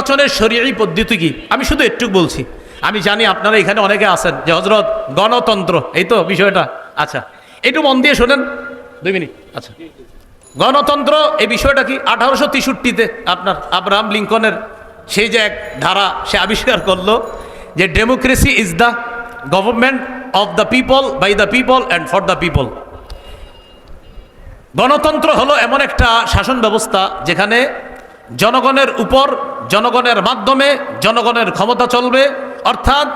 নির্বাচনের শরীয়ী পদ্ধতি কি, আমি শুধু একটু বলছি। আমি জানি আপনারা এখানে অনেকে আছেন যে হযরত গণতন্ত্র, এই তো বিষয়টা। আচ্ছা, একটু মন দিয়ে শোনেন 2 মিনিট। আচ্ছা, গণতন্ত্র এই বিষয়টা কি? 1863-তে আপনার আব্রাহাম লিঙ্কনের সেই যে এক ধারা সে আবিষ্কার করলো যে democracy is the government of the people, by the people and for the people. গণতন্ত্র হলো এমন একটা শাসন ব্যবস্থা যেখানে জনগণের উপর, জনগণের মাধ্যমে জনগণের ক্ষমতা চলবে, অর্থাৎ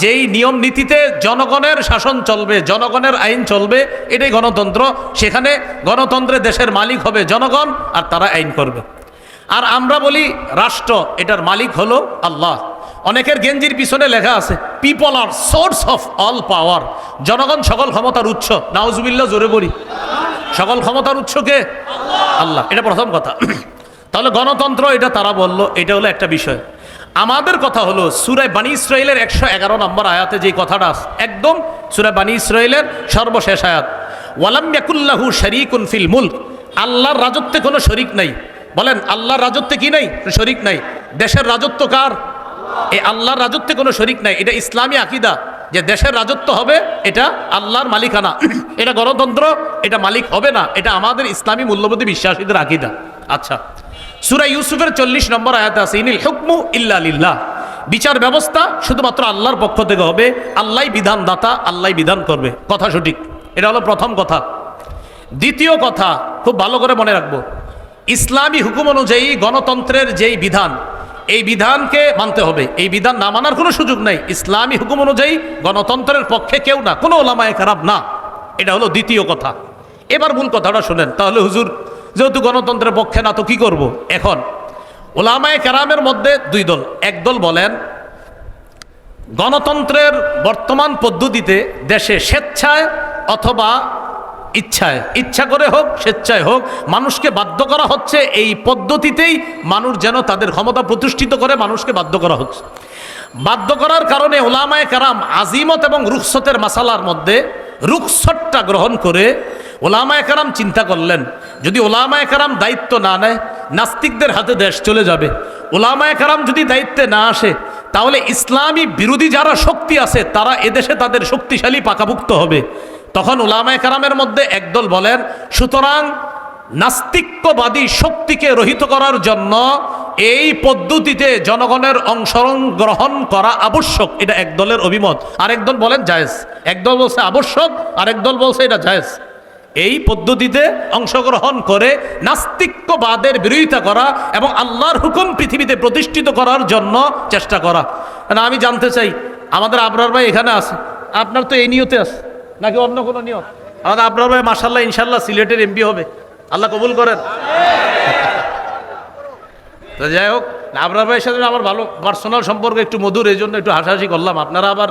যেই নিয়ম নীতিতে জনগণের শাসন চলবে, জনগণের আইন চলবে, এটাই গণতন্ত্র। সেখানে গণতন্ত্রে দেশের মালিক হবে জনগণ, আর তারা আইন করবে। আর আমরা বলি রাষ্ট্র, এটার মালিক হলো আল্লাহ। অনেকের গেঞ্জির পিছনে লেখা আছে people are source of all power, জনগণ সকল ক্ষমতার উৎস। নাউজুবিল্লাহ, জোরে বলি। সকল ক্ষমতার উৎস কে? আল্লাহ। এটা প্রথম কথা। তাহলে গণতন্ত্র এটা তারা বলল, এটা হলো একটা বিষয়। আমাদের কথা হলো সূরা বানী ইসরাঈলের 111 নম্বর আয়াতে যে কথাটা আছে, একদম সূরা বানী ইসরাঈলের সর্বশেষ আয়াত, ওয়ালাম ইয়াকুল্লাহু শারীকুন ফিল মুলক, আল্লাহর রাজত্বে কোনো শরীক নাই। বলেন, আল্লাহর রাজত্বে কি নাই? শরীক নাই। দেশের রাজত্ব কার? এই আল্লাহর রাজত্বে কোনো শরীক নাই। এটা ইসলামী আকীদা যে দেশের রাজত্ব হবে এটা আল্লাহর মালিকানা, এটা গণতন্ত্র, এটা মালিক হবে না। এটা আমাদের ইসলামী মূল্যবোধে বিশ্বাসীদের আকীদা। আচ্ছা, সূরা ইউসুফের 40 নম্বর আয়াতে আছে ইনিল হুকমু ইল্লা লিল্লাহ, বিচার ব্যবস্থা শুধুমাত্র আল্লাহর পক্ষ থেকে হবে, আল্লাহই বিধানদাতা, আল্লাহই বিধান করবে। কথা সঠিক। এটা হলো প্রথম কথা। দ্বিতীয় কথা খুব ভালো করে মনে রাখবো, ইসলামী হুকুম অনুযায়ী গণতন্ত্রের যেই বিধান, এই বিধানকে মানতে হবে। এই বিধান না মানার কোনো সুযোগ নাই। ইসলামী হুকুম অনুযায়ী গণতন্ত্রের পক্ষে কেউ না, কোনো ওলামায়ে কেরাম না। এটা হলো দ্বিতীয় কথা। এবার মূল কথাটা শোনেন। তাহলে হুজুর যেহেতু গণতন্ত্রের পক্ষে না, তো কি করব? এখন ওলামায়ে কেরামের মধ্যে 2 দল। এক দল বলেন গণতন্ত্রের বর্তমান পদ্ধতিতে দেশে স্বেচ্ছায় অথবা ইচ্ছায়, ইচ্ছা করে হোক স্বেচ্ছায় হোক, মানুষকে বাধ্য করা হচ্ছে। এই পদ্ধতিতেই মানুষ যেন তাদের ক্ষমতা প্রতিষ্ঠিত করে, মানুষকে বাধ্য করা হচ্ছে। বাধ্য করার কারণে ওলামায়ে কেরাম আজিমত এবং রুখসতের মাসালার মধ্যে রুখসতটা গ্রহণ করে ওলামায়ে কেরাম চিন্তা করলেন, যদি ওলামায়ে কেরাম দায়িত্ব না নেয়, নাস্তিকদের হাতে দেশ চলে যাবে। ওলামায়ে কেরাম যদি দায়িত্বে না আসে, তাহলে ইসলামী বিরোধী যারা শক্তি আছে তারা এদেশে তাদের শক্তিশালী পাকাভুক্ত হবে। তখন ওলামায়ে কেরামের মধ্যে একদল বলেন, সুতরাং নাস্তিক্যবাদী শক্তিকে রহিত করার জন্য এই পদ্ধতিতে জনগণের অংশগ্রহণ করা আবশ্যক। এটা এক দলের অভিমত। আরেক দল বলেন জায়েজ। একদল বলছে আবশ্যক, আরেক দল বলছে এটা জায়েজ। এই পদ্ধতিতে অংশগ্রহণ করে নাস্তিক্যবাদের বিরোধিতা করা এবং আল্লাহর হুকুম পৃথিবীতে প্রতিষ্ঠিত করার জন্য চেষ্টা করা। না, আমি জানতে চাই, আমাদের আবরার ভাই এখানে আছে, আপনার তো এই নিয়তে আছে নাকি অন্য কোনো নিয়ত? আমাদের আবরার ভাই মাশাআল্লাহ ইনশাআল্লাহ সিলেটের এমপি হবে, আল্লাহ কবুল করেন। তো যাই হোক, আবরার ভাইয়ের সাথে আমার ভালো পার্সোনাল সম্পর্ক, একটু মধুর, এই জন্য একটু হাসাহাসি করলাম। আপনারা আবার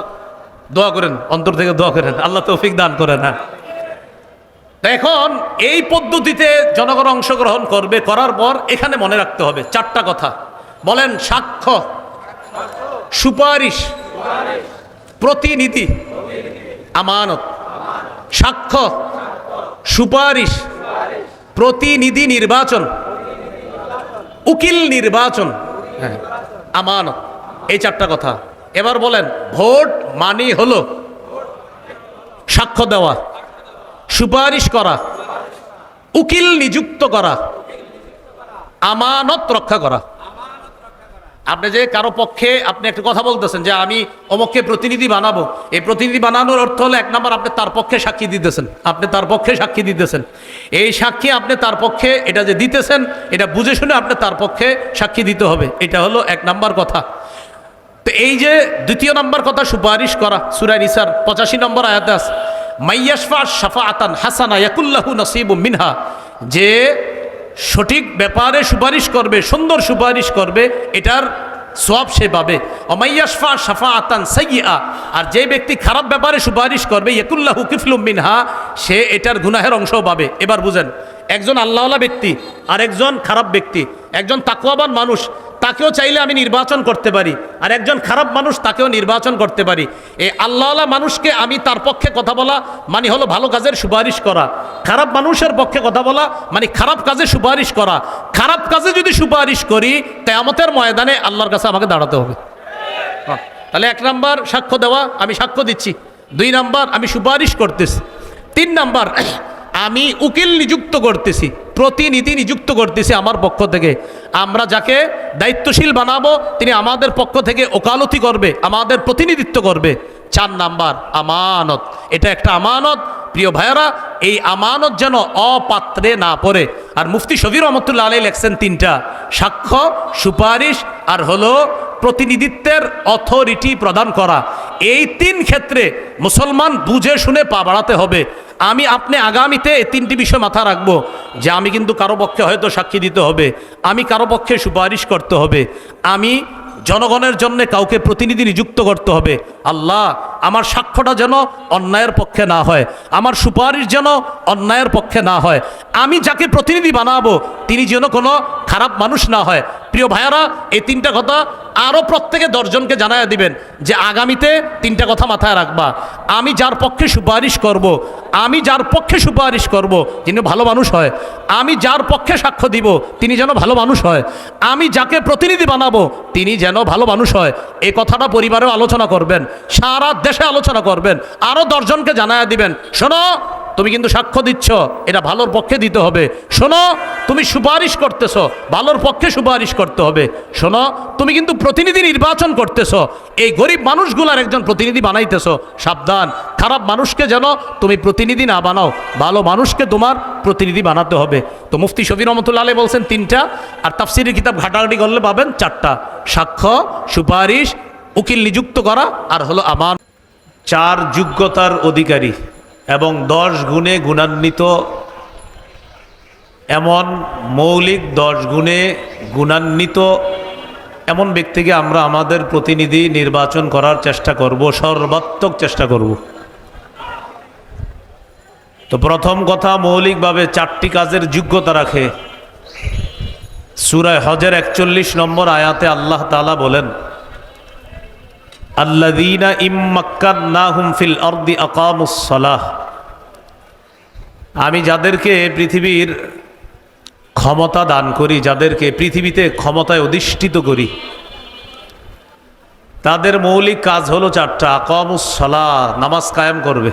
দোয়া করেন, অন্তর থেকে দোয়া করেন, আল্লাহ তৌফিক দান করেন। হ্যাঁ, এখন এই পদ্ধতিতে জনগণ অংশগ্রহণ করবে, করার পর এখানে মনে রাখতে হবে 4টা কথা। বলেন, সাক্ষ্য, সুপারিশ, প্রতিনিধি, আমানত। সাক্ষ্য, সুপারিশ, প্রতিনিধি নির্বাচন, উকিল নির্বাচন, হ্যাঁ, আমানত। এই 4টা কথা। এবার বলেন, ভোট মানি হলো সাক্ষ্য দেওয়া, সুপারিশ করা, উকিল নিযুক্ত করা, আমানত রক্ষা করা। আপনি যে কারো পক্ষে আপনি একটা কথা বলতেছেন যে আমি অমুককে প্রতিনিধি বানাবো, এই প্রতিনিধি বানানোর অর্থ হলো 1 নম্বর আপনি তার পক্ষে সাক্ষী দিতেছেন, আপনি তার পক্ষে সাক্ষী দিতেছেন। এই সাক্ষী আপনি তার পক্ষে এটা যে দিতেছেন, এটা বুঝে শুনে আপনি তার পক্ষে সাক্ষী দিতে হবে। এটা হলো 1 নম্বর কথা। তো এই যে 2 নম্বর কথা, সুপারিশ করা, সূরা নিসার 85 নম্বর আয়াতে আছে, মাইয়াশফা শাফাআতান হাসানা ইয়াকুল্লাহু নসিবুম মিনহা, যে সঠিক ব্যাপারে সুপারিশ করবে, সুন্দর সুপারিশ করবে, এটার সওয়াব সে পাবে। অমাইয়াশফা শাফাআতান সাইয়্যিআ, আর যে ব্যক্তি খারাপ ব্যাপারে সুপারিশ করবে, ইয়াকুল্লাহু কিফলুম মিনহা, সে এটার গুনাহের অংশও পাবে। এবার বুঝেন, একজন আল্লাহওয়ালা ব্যক্তি আর একজন খারাপ ব্যক্তি, একজন তাকওয়াবান মানুষ তাকেও চাইলে আমি নির্বাচন করতে পারি, আর একজন খারাপ মানুষ তাকেও নির্বাচন করতে পারি। এই আল্লাহওয়ালা মানুষকে আমি তার পক্ষে কথা বলা মানে হলো ভালো কাজের সুপারিশ করা, খারাপ মানুষের পক্ষে কথা বলা মানে খারাপ কাজে সুপারিশ করা। খারাপ কাজে যদি সুপারিশ করি কিয়ামতের ময়দানে আল্লাহর কাছে আমাকে দাঁড়াতে হবে। তাহলে 1 নাম্বার সাক্ষ্য দেওয়া, আমি সাক্ষ্য দিচ্ছি। 2 নাম্বার আমি সুপারিশ করতেছি। 3 নাম্বার আমি উকিল নিযুক্ত করতেছি, প্রতিনিধি নিযুক্ত করতেছি আমার পক্ষ থেকে। আমরা যাকে দায়িত্বশীল বানাবো তিনি আমাদের পক্ষ থেকে ওকালতি করবে, আমাদের প্রতিনিধিত্ব করবে। 4 নাম্বার আমানত, এটা একটা আমানত। প্রিয় ভাইয়েরা, এই আমানত যেন অপাত্রে না পড়ে। আর মুফতি শফি রহমতুল্লাহ আলাইহি লেখছেন 3টা: সাক্ষ্য, সুপারিশ আর হলো প্রতিনিধিত্বের অথরিটি প্রদান করা। এই 3 ক্ষেত্রে মুসলমান বুঝে শুনে পা বাড়াতে হবে। আমি আপনি আগামীতে এই 3টি বিষয় মাথা রাখবো যে আমি কিন্তু কারো পক্ষে হয়তো সাক্ষী দিতে হবে, আমি কারো পক্ষে সুপারিশ করতে হবে, আমি জনগণের জন্য কাউকে প্রতিনিধি নিযুক্ত করতে হবে। আল্লাহ, আমার সাক্ষ্যটা যেন অন্যায়ের পক্ষে না হয়, আমার সুপারিশ যেন অন্যায়ের পক্ষে না হয়, আমি যাকে প্রতিনিধি বানাবো তিনি যেন কোনো খারাপ মানুষ না হয়। প্রিয় ভাইয়ারা, এই 3টা কথা আরও প্রত্যেকে 10 জনকে জানায় দিবেন যে আগামীতে 3টা কথা মাথায় রাখবা। আমি যার পক্ষে সুপারিশ করব, আমি যার পক্ষে সুপারিশ করব যিনি ভালো মানুষ হয়, আমি যার পক্ষে সাক্ষ্য দিব তিনি যেন ভালো মানুষ হয়, আমি যাকে প্রতিনিধি বানাবো তিনি যেন ভালো মানুষ হয়। এই কথাটা পরিবারেও আলোচনা করবেন, সারা দেশে আলোচনা করবেন, আরও 10 জনকে জানায় দিবেন, শোনো তুমি কিন্তু সাক্ষ্য দিচ্ছ, এটা ভালোর পক্ষে দিতে হবে। শোনো তুমি সুপারিশ করতেছ, ভালোর পক্ষে সুপারিশ করতে হবে। শোনো তুমি কিন্তু প্রতিনিধি নির্বাচন করতেছ, এই গরিব মানুষগুলার একজন প্রতিনিধি বানাইতেছ, সাবধান, খারাপ মানুষকে যেন তুমি প্রতিনিধি না বানাও, ভালো মানুষকে তোমার প্রতিনিধি বানাতে হবে। তো মুফতি শফি রহমতুল্লাহ আলাইহি বলছেন 3টা, আর তাফসীরের কিতাব ঘাটাঘাটি করলে পাবেন 4টা: সাক্ষ্য, সুপারিশ, উকিল নিযুক্ত করা আর হলো আমান। 4 যোগ্যতার অধিকারী এবং 10 গুণে গুণান্বিত, এমন মৌলিক 10 গুণে গুণান্বিত এমন ব্যক্তিকে আমরা আমাদের প্রতিনিধি নির্বাচন করার চেষ্টা করব, সর্বাত্মক চেষ্টা করব। তো প্রথম কথা, মৌলিকভাবে 4টি কাজের যোগ্যতা রাখে। সূরা হজের 41 নম্বর আয়াতে আল্লাহ তাআলা বলেন, আল্লাযীনা ইম্মাক্কান্নাহুম ফিল আরদি আকামুস সালাহ। আমি যাদেরকে পৃথিবীর ক্ষমতা দান করি, যাদেরকে পৃথিবীতে ক্ষমতায় অধিষ্ঠিত করি, তাদের মৌলিক কাজ হলো 4টা। আকামুস সালাহ, নামাজ কায়েম করবে।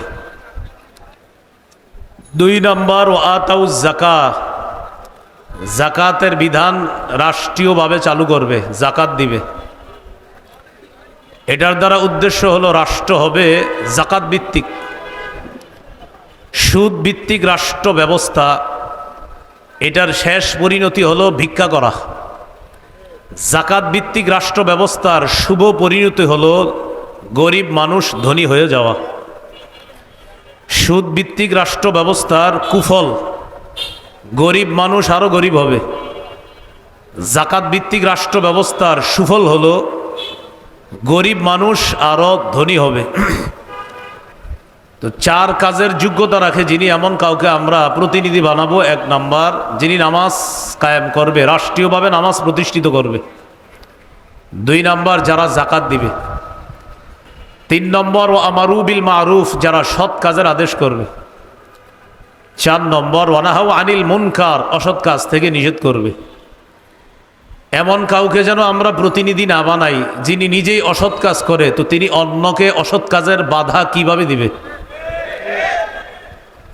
2 নম্বর, ও আতাউজ যাকাত, যাকাতের বিধান রাষ্ট্রীয়ভাবে চালু করবে, যাকাত দিবে। এটার দ্বারা উদ্দেশ্য হলো রাষ্ট্র হবে যাকাত ভিত্তিক। সুদ ভিত্তিক রাষ্ট্র ব্যবস্থা, এটার শেষ পরিণতি হলো ভিক্ষা করা। যাকাত ভিত্তিক রাষ্ট্র ব্যবস্থার শুভ পরিণতি হলো গরিব মানুষ ধনী হয়ে যাওয়া। সুদ ভিত্তিক রাষ্ট্র ব্যবস্থার কুফল, গরিব মানুষ আরো গরিব হবে। যাকাত ভিত্তিক রাষ্ট্র ব্যবস্থার সুফল হলো গরিব মানুষ আরো ধনী হবে। তো 4 কাজের যোগ্যতা রাখে যিনি, এমন কাউকে আমরা প্রতিনিধি বানাবো। 1 নাম্বার, যিনি নামাজ কায়েম করবে, রাষ্ট্রীয়ভাবে নামাজ প্রতিষ্ঠিত করবে। 2 নাম্বার, যারা যাকাত দিবে। 3 নম্বর, ও আমারু বিল মারুফ, যারা সৎ কাজের আদেশ করবে। 4 নম্বর, ওয়ানাহাউ আনিল মুনকার, অসৎ কাজ থেকে নিষেধ করবে। এমন কাউকে যেন আমরা প্রতিনিধি না বানাই যিনি নিজেই অসৎ কাজ করে, তো তিনি অন্যকে অসৎ কাজের বাধা কিভাবে দিবে?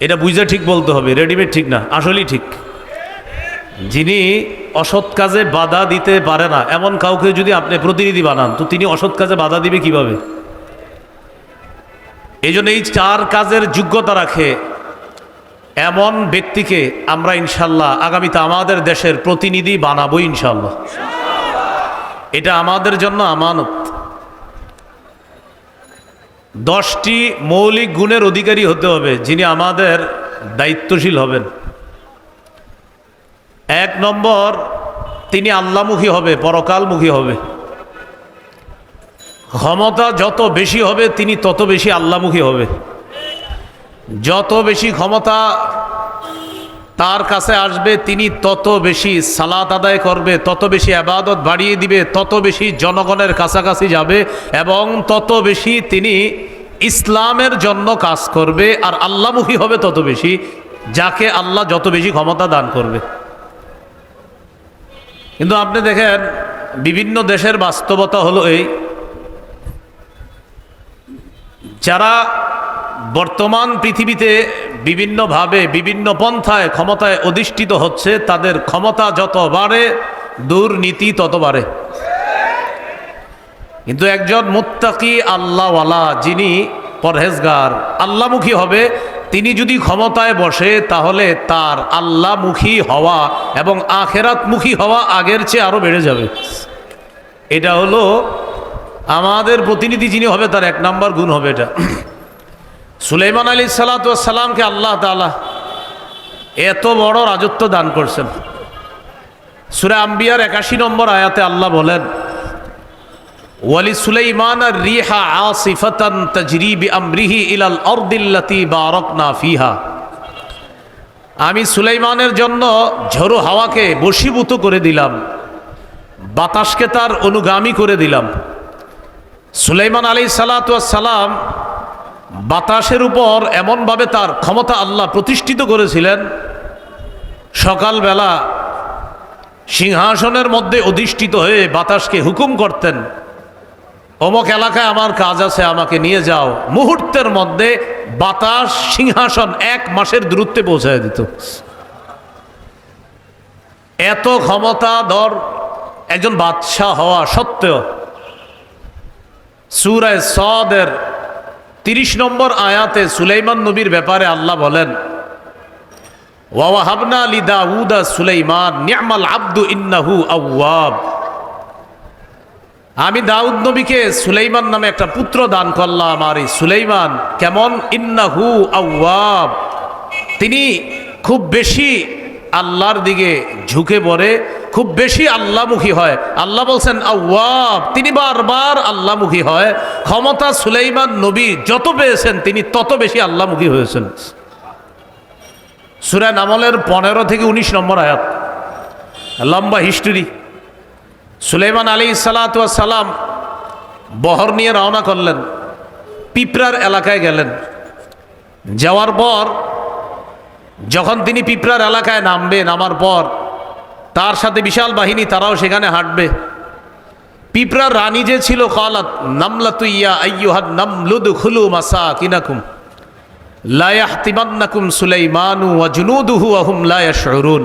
এটা বুঝে ঠিক বলতে হবে, রেডিমেড ঠিক না, আসলেই ঠিক। যিনি অসৎ কাজে বাধা দিতে পারে না এমন কাউকে যদি আপনি প্রতিনিধি বানান, তো তিনি অসৎ কাজে বাধা দিবে কিভাবে? এই জন্য এই 4 কাজের যোগ্যতা রাখে এমন ব্যক্তিকে আমরা ইনশাল্লাহ আগামীতে আমাদের দেশের প্রতিনিধি বানাবো ইনশাল্লাহ। এটা আমাদের জন্য আমানত। 10টি মৌলিক গুণের অধিকারী হতে হবে যিনি আমাদের দায়িত্বশীল হবেন। 1 নম্বর, তিনি আল্লাহমুখী হবে, পরকালমুখী হবে। ক্ষমতা যত বেশি হবে তিনি তত বেশি আল্লাহমুখী হবে। যত বেশি ক্ষমতা তার কাছে আসবে, তিনি তত বেশি সালাত আদায় করবে, তত বেশি ইবাদত বাড়িয়ে দিবে, তত বেশি জনগণের কাছাকাছি যাবে এবং তত বেশি তিনি ইসলামের জন্য কাজ করবে আর আল্লাহমুখী হবে তত বেশি, যাকে আল্লাহ যত বেশি ক্ষমতা দান করবে। কিন্তু আপনি দেখেন বিভিন্ন দেশের বাস্তবতা হলো এই, যারা বর্তমান পৃথিবীতে বিভিন্নভাবে বিভিন্ন পন্থায় ক্ষমতায় অধিষ্ঠিত হচ্ছে, তাদের ক্ষমতা যত বাড়ে দুর্নীতি তত বাড়ে। কিন্তু একজন মুত্তাকি আল্লাহওয়ালা, যিনি পরহেজগার আল্লাহমুখী হবে, তিনি যদি ক্ষমতায় বসে তাহলে তার আল্লাহমুখী হওয়া এবং আখেরাতমুখী হওয়া আগের চেয়ে আরও বেড়ে যাবে। এটা হলো আমাদের প্রতিনিধি যিনি হবে তার এক নম্বর গুণ হবে এটা। সুলাইমান আলাইহিস সালামকে আল্লাহ তাআলা এত বড় রাজত্ব দান করছেন। সূরা আম্বিয়ার ৮১ নম্বর আয়াতে আল্লাহ বলেন, ওয়ালি সুলাইমান আর-রিহা আসিফাতান তাজরি বিআমরিহি ইলাল আরদিল্লাতী বারাকনা ফিহা। আমি সুলাইমানের জন্য ঝোড়ো হাওয়াকে বশীভূত করে দিলাম, বাতাসকে তার অনুগামী করে দিলাম। সুলাইমান আলাইহিস সালাম বাতাসের উপর এমনভাবে তার ক্ষমতা আল্লাহ প্রতিষ্ঠিত করেছিলেন, সকালবেলা সিংহাসনের মধ্যে অধিষ্ঠিত হয়ে বাতাসকে হুকুম করতেন, অমুক এলাকায় আমার কাজ আছে, আমাকে নিয়ে যাও। মুহূর্তের মধ্যে বাতাস সিংহাসন ১ মাসের দূরত্বে পৌঁছায় দিত। এত ক্ষমতাধর একজন বাদশাহ হওয়া সত্ত্বেও সূরা সদের ৩০ নম্বর আয়াতে সুলাইমান নবীর ব্যাপারে আল্লাহ বলেন, ওয়া ওয়াহাবনা লিদাউদা সুলাইমান নি'মাল আবদু ইন্নাহু আওয়াব। আমি দাউদ নবীকে সুলাইমান নামে একটা পুত্র দান করলাম, আর এই সুলাইমান কেমন, ইন্নাহু আওয়াব, তিনি খুব বেশি আল্লাহর দিকে ঝুঁকে পড়ে, খুব বেশি আল্লাহমুখী হয়। আল্লাহ বলছেন আওয়াব, তিনি বারবার আল্লাহমুখী হয়। ক্ষমতা সুলাইমান নবী যত পেয়েছেন তিনি তত বেশি আল্লাহমুখী হয়েছেন। সূরা নামলের ১৫ থেকে ১৯ নম্বর আয়াত, লম্বা হিস্ট্রি। সুলাইমান আলাইহিস সালাম বহর নিয়ে রওনা করলেন, পিঁপড়ার এলাকায় গেলেন। যাওয়ার পর যখন তিনি পিঁপড়ার এলাকায় নামার পর তার সাথে বিশাল বাহিনী, তারাও সেখানে হাঁটবে। পিঁপড়ার রানী যে ছিল, কালাত নামলাতু ইয়া আইয়ুহান নামলু দুখুলু মাসাকিনাকুম লা ইয়াহতিমান্নাকুম সুলাইমানু ওয়া জুনুদুহু ওয়া হুম লা ইয়াশউরুন।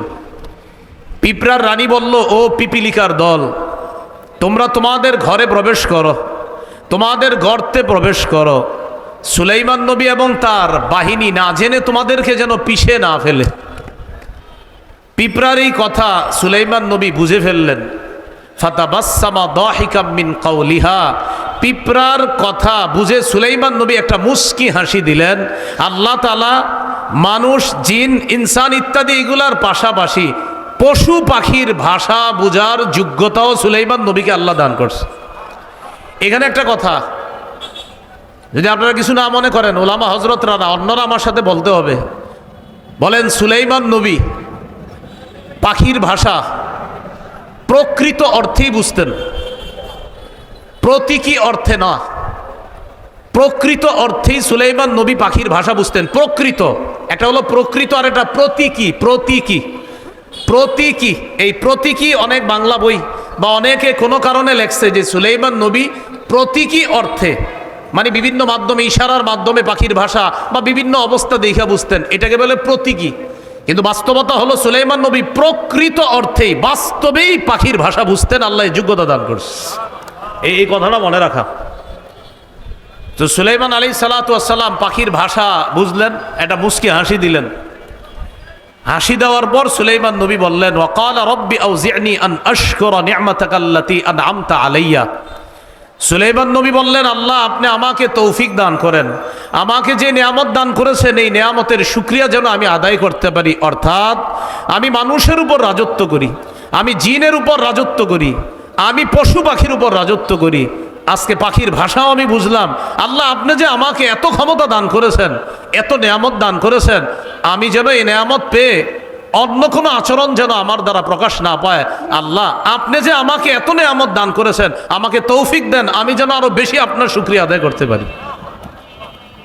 পিঁপড়ার রানী বলল, ও পিপিলিকার দল, তোমরা তোমাদের ঘরে প্রবেশ করো, তোমাদের গর্তে প্রবেশ করো, সুলাইমান নবী এবং তার বাহিনী না জেনে তোমাদেরকে যেন পিষে না ফেলে। পিঁপড়ার এই কথা সুলাইমান নবী বুঝে ফেললেন। ফাতাবাসসামা দাহিকাম মিন কাওলিহা, পিঁপড়ার কথা বুঝে সুলাইমান নবী একটা মুস্কি হাসি দিলেন। আল্লাহ তাআলা মানুষ, জিন, ইনসান ইত্যাদি এগুলার পাশাপাশি পশু পাখির ভাষা বোঝার যোগ্যতাও সুলাইমান নবীকে আল্লাহ দান করছে। এখানে একটা কথা, যদি আপনারা কিছু না মনে করেন, ওলামা হজরতরা না, অন্যরা আমার সাথে বলতে হবে। বলেন, সুলাইমান নবী পাখির ভাষা প্রকৃত অর্থেই বুঝতেন, প্রতীকী অর্থে না। প্রকৃত অর্থেই সুলাইমান নবী পাখির ভাষা বুঝতেন। প্রকৃত একটা হলো প্রকৃত, আর একটা প্রতীকী। প্রতীকী এই প্রতীকী অনেক বাংলা বই বা অনেকে কোনো কারণে লেখছে যে সুলাইমান নবী প্রতীকী অর্থে, মানে বিভিন্ন মাধ্যমে, ইশারার মাধ্যমে পাখির ভাষা বা বিভিন্ন অবস্থা দেখা বুঝতেন, এটাকে বলে প্রতীকী। কিন্তু বাস্তবতা হলো সুলাইমান নবী প্রকৃত অর্থেই বাস্তবেই পাখির ভাষা বুঝতেন। আল্লাহ যোগ্যতা দান করছে, এই কথাটা মনে রাখা। তো সুলাইমান আলাইহিস সালাম পাখির ভাষা বুঝলেন, একটা মুস্কি হাসি দিলেন। হাসি দেওয়ার পর সুলাইমান নবী বললেন, ওয়াকালা রব্বি আউজি'নি আন আশকুরা নি'মাতাকাল্লাতী আন'আমতা আলাইয়া। সুলাইমান নবী বললেন, আল্লাহ আপনি আমাকে তৌফিক দান করেন, আমাকে যে নিয়ামত দান করেছেন এই নিয়ামতের শুকরিয়া যেন আমি আদায় করতে পারি। অর্থাৎ আমি মানুষের উপর রাজত্ব করি, আমি জিনের উপর রাজত্ব করি, আমি পশু পাখির উপর রাজত্ব করি। আজকে পাখির ভাষাও আমি বুঝলাম। আল্লাহ আপনি যে আমাকে এত ক্ষমতা দান করেছেন, এত নিয়ামত দান করেছেন, আমি যেন এই নিয়ামত পেয়ে অন্য কোনো আচরণ যেন আমার দ্বারা প্রকাশ না পায়। আল্লাহ, আপনি যে আমাকে এত নেয়ামত দান করেছেন, আমাকে তৌফিক দেন আমি যেন আরো বেশি আপনার শুকরিয়া আদায় করতে পারি।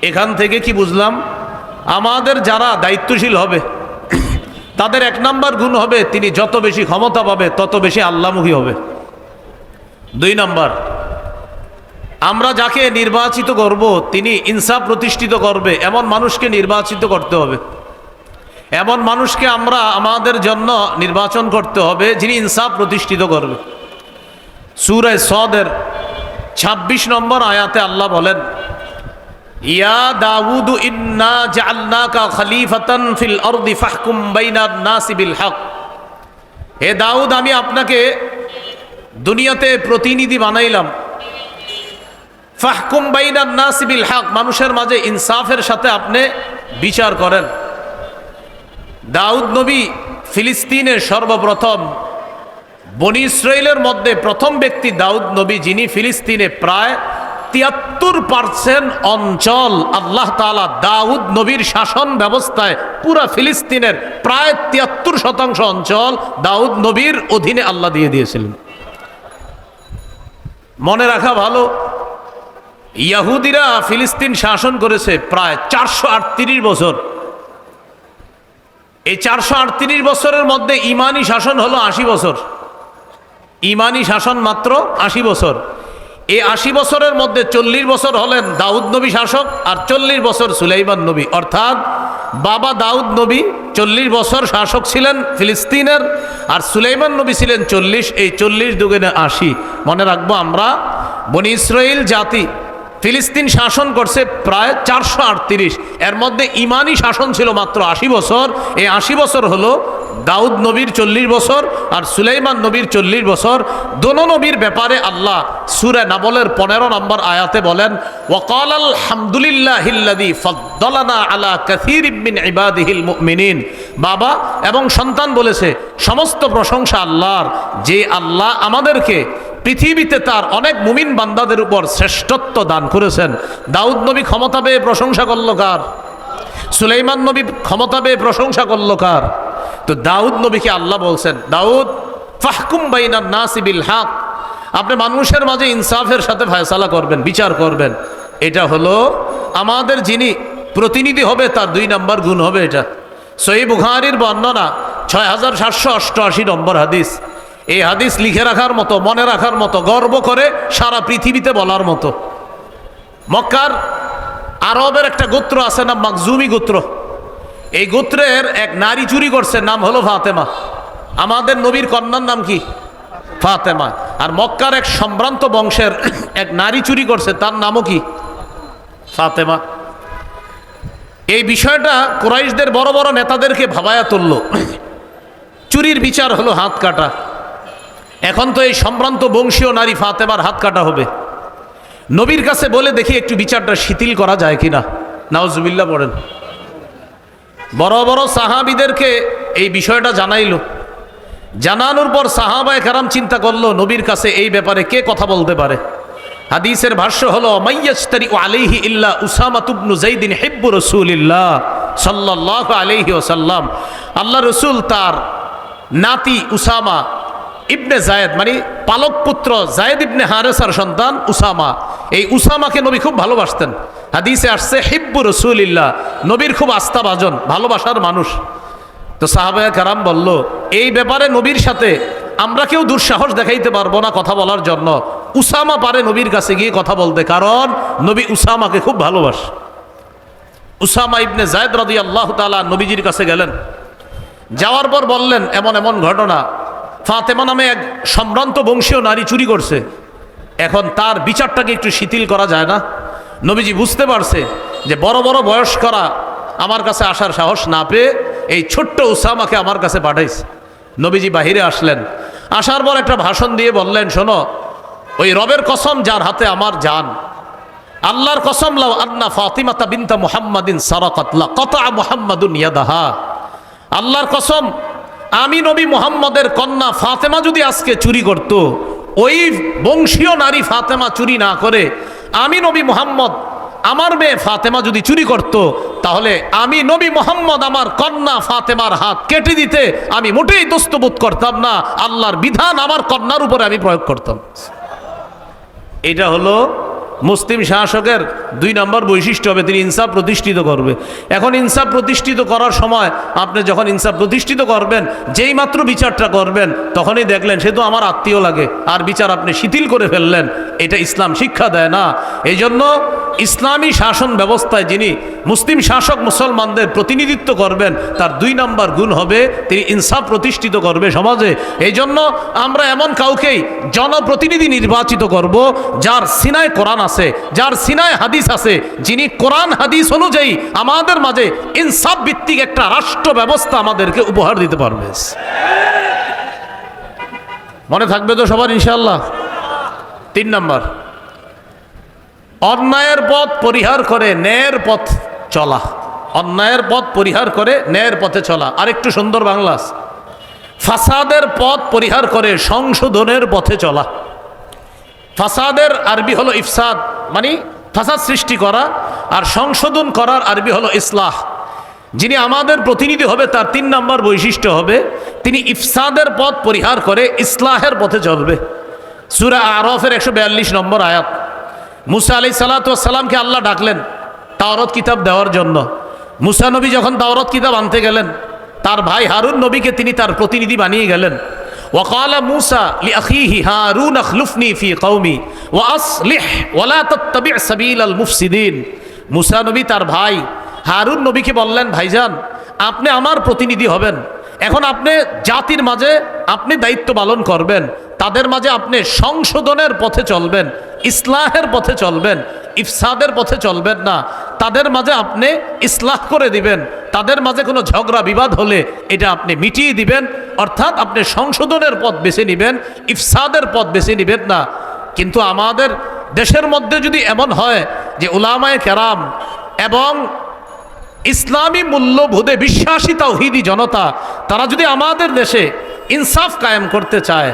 এখান থেকে কি বুঝলাম? আমাদের যারা দায়িত্বশীল হবে তাদের 1 নাম্বার গুণ হবে তিনি যত বেশি ক্ষমতা পাবে তত বেশি আল্লাহমুখী হবে। 2 নাম্বার, আমরা যাকে নির্বাচিত করব তিনি ইনসাফ প্রতিষ্ঠিত করবে এমন মানুষকে নির্বাচিত করতে হবে। এমন মানুষকে আমরা আমাদের জন্য নির্বাচন করতে হবে যিনি ইনসাফ প্রতিষ্ঠিত করবে। সূরা সদের 26 নম্বর আয়াতে আল্লাহ বলেন, ইয়া দাউদ ইন্না জাআলনাকা খলিফাতান ফিল আরদি ফাহকুম বাইনান নাসি বিল হক। হে দাউদ, আমি আপনাকে দুনিয়াতে প্রতিনিধি বানাইলাম। ফাহকুম বাইনান নাসি বিল হক, মানুষের মাঝে ইনসাফের সাথে আপনি বিচার করেন। দাউদ নবী ফিলিস্তিনের সর্বপ্রথম, বনি ইসরাইলের মধ্যে প্রথম ব্যক্তি দাউদ নবী যিনি ফিলিস্তিনে প্রায় 73% অঞ্চল আল্লাহ তাআলা দাউদ নবীর শাসন ব্যবস্থায় পুরা ফিলিস্তিনের প্রায় 73% অঞ্চল দাউদ নবীর অধীনে আল্লাহ দিয়ে দিয়েছিলেন। মনে রাখা ভালো, ইহুদিরা ফিলিস্তিন শাসন করেছে প্রায় 438 বছর। এই 438 বছরের মধ্যে ইমানি শাসন হলো 80 বছর। ইমানি শাসন মাত্র 80 বছর। এই 80 বছরের মধ্যে 40 বছর হলেন দাউদ নবী শাসক, আর 40 বছর সুলাইমান নবী। অর্থাৎ বাবা দাউদ নবী 40 বছর শাসক ছিলেন ফিলিস্তিনের, আর সুলাইমান নবী ছিলেন 40। এই 40 দুগুণে 80। মনে রাখবো, আমরা বনি ইসরাইল জাতি ফিলিস্তিন শাসন করছে প্রায় 438। এর মধ্যে ইমানি শাসন ছিল মাত্র 80 বছর। এই 80 বছর হলো দাউদ নবীর 40 বছর আর সুলাইমান নবীর 40 বছর। দোনো নবীর ব্যাপারে আল্লাহ সূরা নাবলের 15 নম্বর আয়াতে বলেন, ওয়াকালাল হামদুলিল্লাহিল্লাযী ফাদ্দালানা আলা কাসীরিম মিন ইবাদিহিল মুমিনিন। বাবা এবং সন্তান বলেছে সমস্ত প্রশংসা আল্লাহর, যে আল্লাহ আমাদেরকে পৃথিবীতে তার অনেক মুমিন বান্দাদের উপর শ্রেষ্ঠত্ব দান করেছেন। দাউদ নবী ক্ষমতা পেয়ে প্রশংসা করল কার? সুলাইমান নবী ক্ষমতা পেয়ে প্রশংসা করল কার? তো দাউদ নবীকে আল্লাহ বলছেন, দাউদ ফাহকুম বাইনান নাসি বিল হক, আপনি মানুষের মাঝে ইনসাফের সাথে ফয়সালা করবেন, বিচার করবেন। এটা হলো আমাদের যিনি প্রতিনিধি হবে তার 2 নাম্বার গুণ হবে এটা। সহিহ বুখারীর বর্ণনা 6788 নম্বর হাদিস। এই হাদিস লিখে রাখার মতো, মনে রাখার মতো, গর্ব করে সারা পৃথিবীতে বলার মতো। মক্কার আরবের একটা গোত্র আছে না, মাকজুমি গোত্র। এই গোত্রের এক নারী চুরি করছে, নাম হলো ফাতেমা। আমাদের নবীর কন্যার নাম কি? ফাতেমা। আর মক্কার এক সম্ভ্রান্ত বংশের এক নারী চুরি করছে, তার নামও কি? ফাতেমা। এই বিষয়টা কুরাইশদের বড় বড় নেতাদেরকে ভাবায়া তুলল। চুরির বিচার হলো হাত কাটা। এখন তো এই সম্ভ্রান্ত বংশীয় নারী ফাতেমার হাত কাটা হবে। নবীর কাছে বলে দেখি একটু বিচারটা শিথিল করা যায় কিনা। নাউজুবিল্লাহ পড়েন। বড় বড় সাহাবীদেরকে এই বিষয়টা জানাইলো। জানানোর পর সাহাবায়ে কেরাম চিন্তা করলো নবীর কাছে এই ব্যাপারে কে কথা বলতে পারে। হাদিসের ভাষ্য হলো, মাইয়াশতারি আলাইহি ইল্লা উসামা ইবনু যাইদিন হিব্বু রাসূলিল্লাহ সাল্লাল্লাহু আলাইহি ওয়াসাল্লাম। আল্লাহ রসুল তার নাতি উসামা ইবনে জায়েদ, মানে পালক পুত্র জায়েদ ইবনে হারেসার সন্তান উসামা, এই উসামাকে নবী খুব ভালোবাসতেন। হাদিসে আসছে হিব্বু রাসূলিল্লাহ, নবীর খুব আস্থাভাজন, ভালোবাসার মানুষ। তো সাহাবায়ে কেরাম বলল, এই ব্যাপারে নবীর সাথে আমরা কেউ দুঃসাহস দেখাইতে পারবো না কথা বলার জন্য। উসামা পারে নবীর কাছে গিয়ে কথা বলতে, কারণ নবী উসামাকে খুব ভালোবাসে। উসামা ইবনে জায়েদ রাদিয়াল্লাহু তাআলা নবীজির কাছে গেলেন। যাওয়ার পর বললেন, এমন এমন ঘটনা, ফাতেমা নামে এক সম্ভ্রান্ত বংশীয় নারী চুরি করছে, এখন তার বিচারটাকে একটু শিথিল করা যায় না? নবীজি বুঝতে পারছে যে বড় বড় বয়স্করা আমার কাছে আসার সাহস না পেয়ে এই ছোট্ট উসামাকে আমার কাছে পাঠাইছে। নবীজি বাহিরে আসলেন। আসার পর একটা ভাষণ দিয়ে বললেন, শোনো, ওই রবের কসম যার হাতে আমার জান, আল্লাহর কসম, লাউ আন্না ফাতিমাতা বিনতা মুহাম্মাদিন সারাকাত লাকাতা মুহাম্মাদুন ইয়াদাহা। আল্লাহর কসম, আমি নবী মুহাম্মদের কন্যা ফাতেমা যদি আজকে চুরি করত, ওই বংশীয় নারী ফাতেমা চুরি না করে আমি নবী মুহাম্মদ, আমার মেয়ে ফাতেমা যদি চুরি করত, তাহলে আমি নবী মোহাম্মদ আমার কন্যা ফাতেমার হাত কেটে দিতে আমি মোটেই দস্তবোধ করতাম না, আল্লাহর বিধান আমার কন্যার উপরে আমি প্রয়োগ করতাম। এটা হলো মুসলিম শাসকের 2 নম্বর বৈশিষ্ট্য হবে, তিনি ইনসাফ প্রতিষ্ঠিত করবে। এখন ইনসাফ প্রতিষ্ঠিত করার সময় আপনি যখন ইনসাফ প্রতিষ্ঠিত করবেন, যেই মাত্র বিচারটা করবেন তখনই দেখলেন সে তো আমার আত্মীয় লাগে, আর বিচার আপনি শিথিল করে ফেললেন, এটা ইসলাম শিক্ষা দেয় না। এই জন্য ইসলামী শাসন ব্যবস্থায় যিনি মুসলিম শাসক মুসলমানদের প্রতিনিধিত্ব করবেন, তার 2 নম্বর গুণ হবে তিনি ইনসাফ প্রতিষ্ঠিত করবে সমাজে। এই জন্য আমরা এমন কাউকেই জনপ্রতিনিধি নির্বাচিত করব যার সিনায় কোরআন আছে, যার সিনায় হাদিস আছে, যিনি কোরআন হাদিস অনুযায়ী আমাদের মাঝে ইনসাফ ভিত্তিক একটা রাষ্ট্র ব্যবস্থা আমাদেরকে উপহার দিতে পারবে। মনে থাকবে তো সবার ইনশাআল্লাহ? 3 নম্বর, অন্যায়ের পথ পরিহার করে ন্যায়ের পথ চলা। অন্যায়ের পথ পরিহার করে ন্যায়ের পথে চলা। আরেকটু সুন্দর বাংলা, ফাসাদের পথ পরিহার করে সংশোধনের পথে চলা। ফাসাদের আরবি হলো ইফসাদ, মানে ফাসাদ সৃষ্টি করা, আর সংশোধন করার আরবি হলো ইসলাহ। যিনি আমাদের প্রতিনিধি হবে তার 3 নম্বর বৈশিষ্ট্য হবে তিনি ইফসাদের পথ পরিহার করে ইসলাহের পথে চলবে। সূরা আরাফের 142 নম্বর আয়াত। মুসা আলাইহিস সালাতু ওয়াস সালামকে আল্লাহ ডাকলেন তাওরাত কিতাব দেওয়ার জন্য। মুসা নবী যখন তাওরাত কিতাব আনতে গেলেন, তার ভাই হারুন নবীকে তিনি তার প্রতিনিধি বানিয়ে গেলেন। ওয়াকালা মুসা লিআখিহি হারুন আখলুফনি ফি কওমি ওয়া আসলিহ ওয়া লা তাত্তাবি' সাবিলাল মুফসিদিন। মুসা নবী তার ভাই হারুন নবীকে বললেন, ভাইজান আপনি আমার প্রতিনিধি হবেন, এখন আপনি জাতির মাঝে আপনি দায়িত্ব পালন করবেন, তাদের মাঝে আপনি সংশোধনের পথে চলবেন, ইসলাহের পথে চলবেন, ইফসাদের পথে চলবেন না। তাদের মাঝে আপনি ইসলাহ করে দিবেন, তাদের মাঝে কোনো ঝগড়া বিবাদ হলে এটা আপনি মিটিয়ে দিবেন, অর্থাৎ আপনি সংশোধনের পথ বেছে নেবেন, ইফসাদের পথ বেছে নেবেন না। কিন্তু আমাদের দেশের মধ্যে যদি এমন হয় যে উলামায়ে কেরাম এবং ইসলামী মূল্যবোধে বিশ্বাসী তাওহীদি জনতা তারা যদি আমাদের দেশে ইনসাফ কায়েম করতে চায়,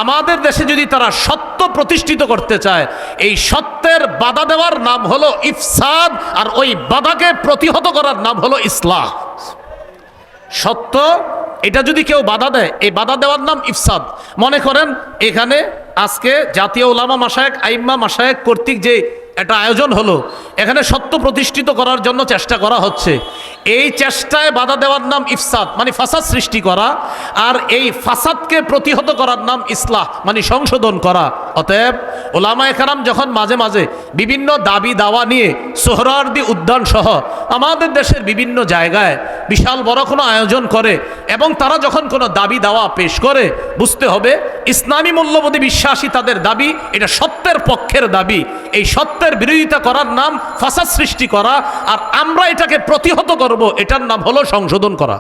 আমাদের দেশে যদি তারা সত্য প্রতিষ্ঠিত করতে চায়, এই সত্যের বাধা দেওয়ার নাম হলো ইফসাদ, আর ওই বাধাকে প্রতিহত করার নাম হলো ইসলাহ। সত্য এটা যদি কেউ বাধা দেয়, এই বাধা দেওয়ার নাম ইফসাদ। মনে করেন এখানে আজকে জাতীয় উলামা মাশায়েখ আইম্মা মাশায়েখ কর্তৃক যে একটা আয়োজন হলো, এখানে সত্য প্রতিষ্ঠিত করার জন্য চেষ্টা করা হচ্ছে। এই চেষ্টায় বাধা দেওয়ার নাম ইফসাদ, মানে ফাসাদ সৃষ্টি করা, আর এই ফাসাদকে প্রতিহত করার নাম ইসলাহ, মানে সংশোধন করা। অতএব ওলামায়ে কেরাম যখন মাঝে মাঝে বিভিন্ন দাবি দাওয়া নিয়ে সোহরাওয়ার্দী উদ্যান সহ আমাদের দেশের বিভিন্ন জায়গায় বিশাল বড় কোনো আয়োজন করে এবং তারা যখন কোনো দাবি দাওয়া পেশ করে, বুঝতে হবে ইসলামী মূল্যবোধে বিশ্বাসী তাদের দাবি এটা সত্যের পক্ষের দাবি। এই সত্যের বিরোধিতা করার নাম ফাসাদ সৃষ্টি করা, আর আমরা এটাকে প্রতিহত করব, এটার নাম হলো সংশোধন করা।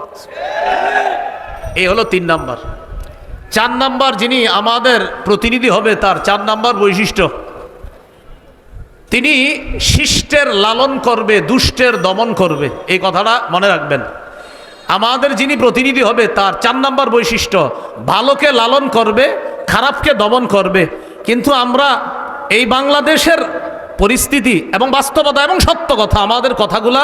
এই হলো 3 নাম্বার। 4 নাম্বার যিনি আমাদের প্রতিনিধি হবে তার 4 নাম্বার বৈশিষ্ট্য, তিনি শিষ্টের লালন করবে, দুষ্টের দমন করবে। এই কথাটা মনে রাখবেন। আমাদের যিনি প্রতিনিধি হবে তার 4 নাম্বার বৈশিষ্ট্য ভালোকে লালন করবে, খারাপকে দমন করবে। কিন্তু আমরা এই বাংলাদেশের পরিস্থিতি এবং বাস্তবতা এবং সত্য কথা, আমাদের কথাগুলা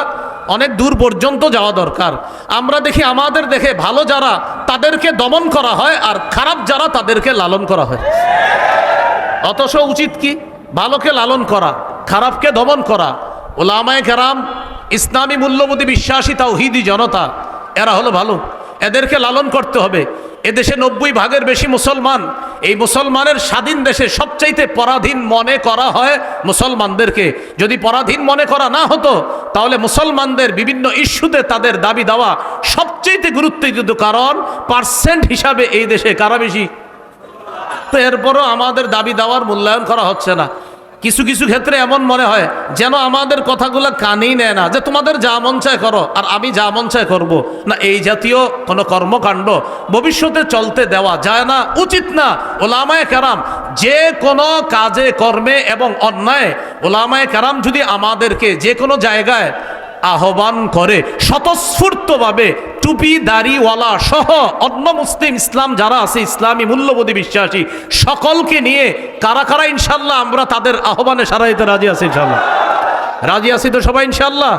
অনেক দূর পর্যন্ত যাওয়া দরকার। আমরা দেখি আমাদের দেখে ভালো যারা তাদেরকে দমন করা হয়, আর খারাপ যারা তাদেরকে লালন করা হয়। অথচ উচিত কি? ভালোকে লালন করা, খারাপকে দমন করা। উলামায়ে কেরাম ইসলামী মূল্যবোধে বিশ্বাসী তাওহীদি জনতা, এরা হলো ভালো, এদেরকে লালন করতে হবে। এদেশে 90 ভাগের বেশি মুসলমান। এই মুসলমানের স্বাধীন দেশে সবচাইতে পরাধীন মনে করা হয় মুসলমানদেরকে। যদি পরাধীন মনে করা না হতো তাহলে মুসলমানদের বিভিন্ন ইস্যুতে তাদের দাবি দেওয়া সবচাইতে গুরুত্ব দিত, কারণ পার্সেন্ট হিসাবে এই দেশে কারা বেশি। তো এরপরও আমাদের দাবি দেওয়ার মূল্যায়ন করা হচ্ছে না। কিছু কিছু ক্ষেত্রে এমন মনে হয় যেন আমাদের কথাগুলো কানেই নেয় না, যে তোমাদের যা মন চায় করো আর আমি যা মন চায় করবো না। এই জাতীয় কোনো কর্মকাণ্ড ভবিষ্যতে চলতে দেওয়া যায় না, উচিত না। ওলামায়ে কেরাম যে কোনো কাজে কর্মে এবং অন্যায়, ওলামায়ে কেরাম যদি আমাদেরকে যে কোনো জায়গায় আহ্বান করে স্বতঃস্ফূর্তভাবে, টুপি দাড়িওয়ালা সহ অন্য মুসলিম ইসলাম যারা আছে, ইসলামী মূল্যবোধে বিশ্বাসী সকলকে নিয়ে কারা কারা ইনশাল্লাহ আমরা তাদের আহ্বানে সাড়া দিতে রাজি আছি? ইনশাল্লাহ রাজি আছি তো সবাই ইনশাল্লাহ?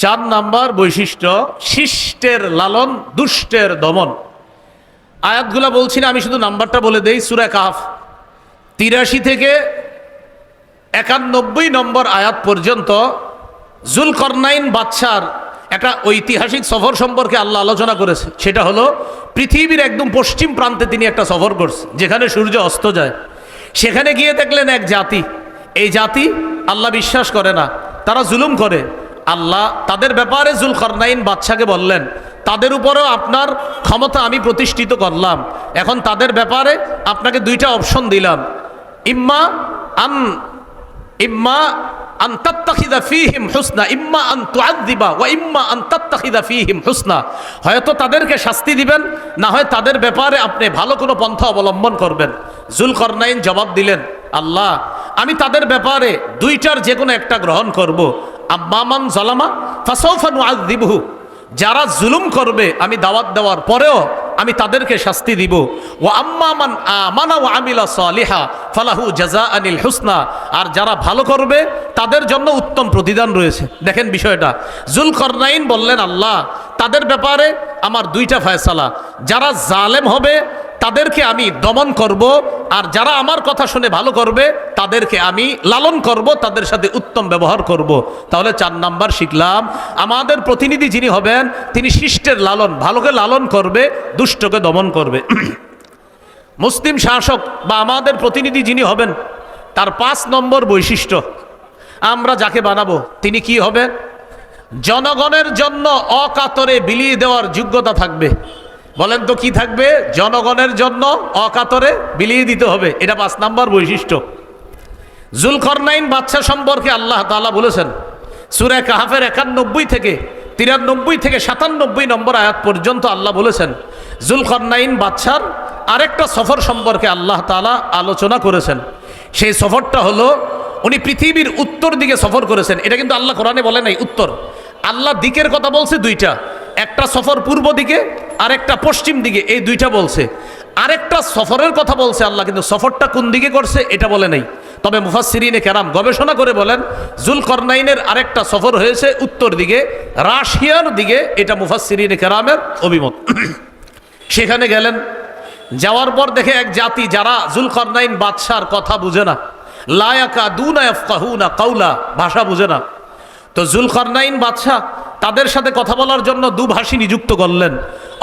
4 নাম্বার বৈশিষ্ট্য, শিষ্টের লালন, দুষ্টের দমন। আয়াতগুলা বলছি না, আমি শুধু নাম্বারটা বলে দেই। সূরা কাহফ 83 থেকে 91 নম্বর আয়াত পর্যন্ত জুলকরনাইন বাদশার একটা ঐতিহাসিক সফর সম্পর্কে আল্লাহ আলোচনা করেছে। সেটা হলো পৃথিবীর একদম পশ্চিম প্রান্তে তিনি একটা সফর করছে, যেখানে সূর্য অস্ত যায়। সেখানে গিয়ে দেখলেন এক জাতি, এই জাতি আল্লাহ বিশ্বাস করে না, তারা জুলুম করে। আল্লাহ তাদের ব্যাপারে জুলকরনাইন বাদশাকে বললেন, তাদের উপরেও আপনার ক্ষমতা আমি প্রতিষ্ঠিত করলাম, এখন তাদের ব্যাপারে আপনাকে 2টা অপশন দিলাম, ইম্মা আন তাত্তাখিযা ফীহিম হুসনা, ইম্মা আন তুআযযিবা ওয়া ইম্মা আন তাত্তাখিযা ফীহিম হুসনা। হয়তো তাদেরকে শাস্তি দিবেন, না হয় তাদের ব্যাপারে আপনি ভালো কোনো পন্থা অবলম্বন করবেন। জুলকরনাইন জবাব দিলেন, আল্লাহ আমি তাদের ব্যাপারে 2টার যে কোনো একটা গ্রহণ করব। আম্মা মান যালামা ফাসাউফা নুআযযিবহু, যারা জুলুম করবে আমি দাওয়াত দেওয়ার পরেও আমি তাদেরকে শাস্তি দিব। ওয়া আম্মা মান আমানা ওয়া আমিলা সালিহা ফালাহু জাযাআনিল হুসনা, আর যারা ভালো করবে তাদের জন্য উত্তম প্রতিদান রয়েছে। দেখেন বিষয়টা, জুলকরনাইন বললেন, আল্লাহ তাদের ব্যাপারে আমার 2টা ফয়সালা, যারা জালেম হবে তাদেরকে আমি দমন করব, আর যারা আমার কথা শুনে ভালো করবে তাদেরকে আমি লালন করব, তাদের সাথে উত্তম ব্যবহার করব। তাহলে 4 নাম্বার শিখলাম, আমাদের প্রতিনিধি যিনি হবেন তিনি শিষ্টের লালন, ভালোকে লালন করবে, দুষ্টকে দমন করবে। মুসলিম শাসক বা আমাদের প্রতিনিধি যিনি হবেন তার 5 নম্বর বৈশিষ্ট্য, আমরা যাকে বানাবো তিনি কি হবেন? জনগণের জন্য অকাতরে বিলিয়ে দেওয়ার যোগ্যতা থাকবে। বলেন তো কি থাকবে? জনগণের জন্য অকাতরে বিলিয়ে দিতে হবে, এটা 5 নাম্বার বৈশিষ্ট্য। জুলকরনাইন বাদশা সম্পর্কে আল্লাহ তাআলা বলেছেন সূরা কাহফের 91 থেকে 93 থেকে 97 নম্বর আয়াত পর্যন্ত আল্লাহ বলেছেন, জুলকরনাইন বাদশার আরেকটা সফর সম্পর্কে আল্লাহ তাআলা আলোচনা করেছেন। সেই সফরটা হলো উনি পৃথিবীর উত্তর দিকে সফর করেছেন। এটা কিন্তু আল্লাহ কোরআনে বলে নাই উত্তর, আল্লাহ দিকের কথা বলছে 2টা, একটা সফর পূর্ব দিকে আর একটা পশ্চিম দিকে, এই 2টা বলছে। আরেকটা সফরের কথা বলছে আল্লাহ, কিন্তু সফরটা কোন দিকে করছে এটা বলে নাই। তবে মুফাসসিরিনে কেরাম গবেষণা করে বলেন জুলকরনাইনের আরেকটা সফর হয়েছে উত্তর দিকে, রাশিয়ার দিকে, এটা মুফাসসিরিনে কেরামের অভিমত। সেখানে গেলেন, যাওয়ার পর দেখে এক জাতি যারা জুলকরনাইন বাদশার কথা বুঝে না, লা ইয়াকাদুনা ইয়াফকাহুনা কাওলা, ভাষা বুঝে না। তো জুলকরনাইন বাদশাহ তাদের সাথে কথা বলার জন্য 2 ভাষী নিযুক্ত করলেন,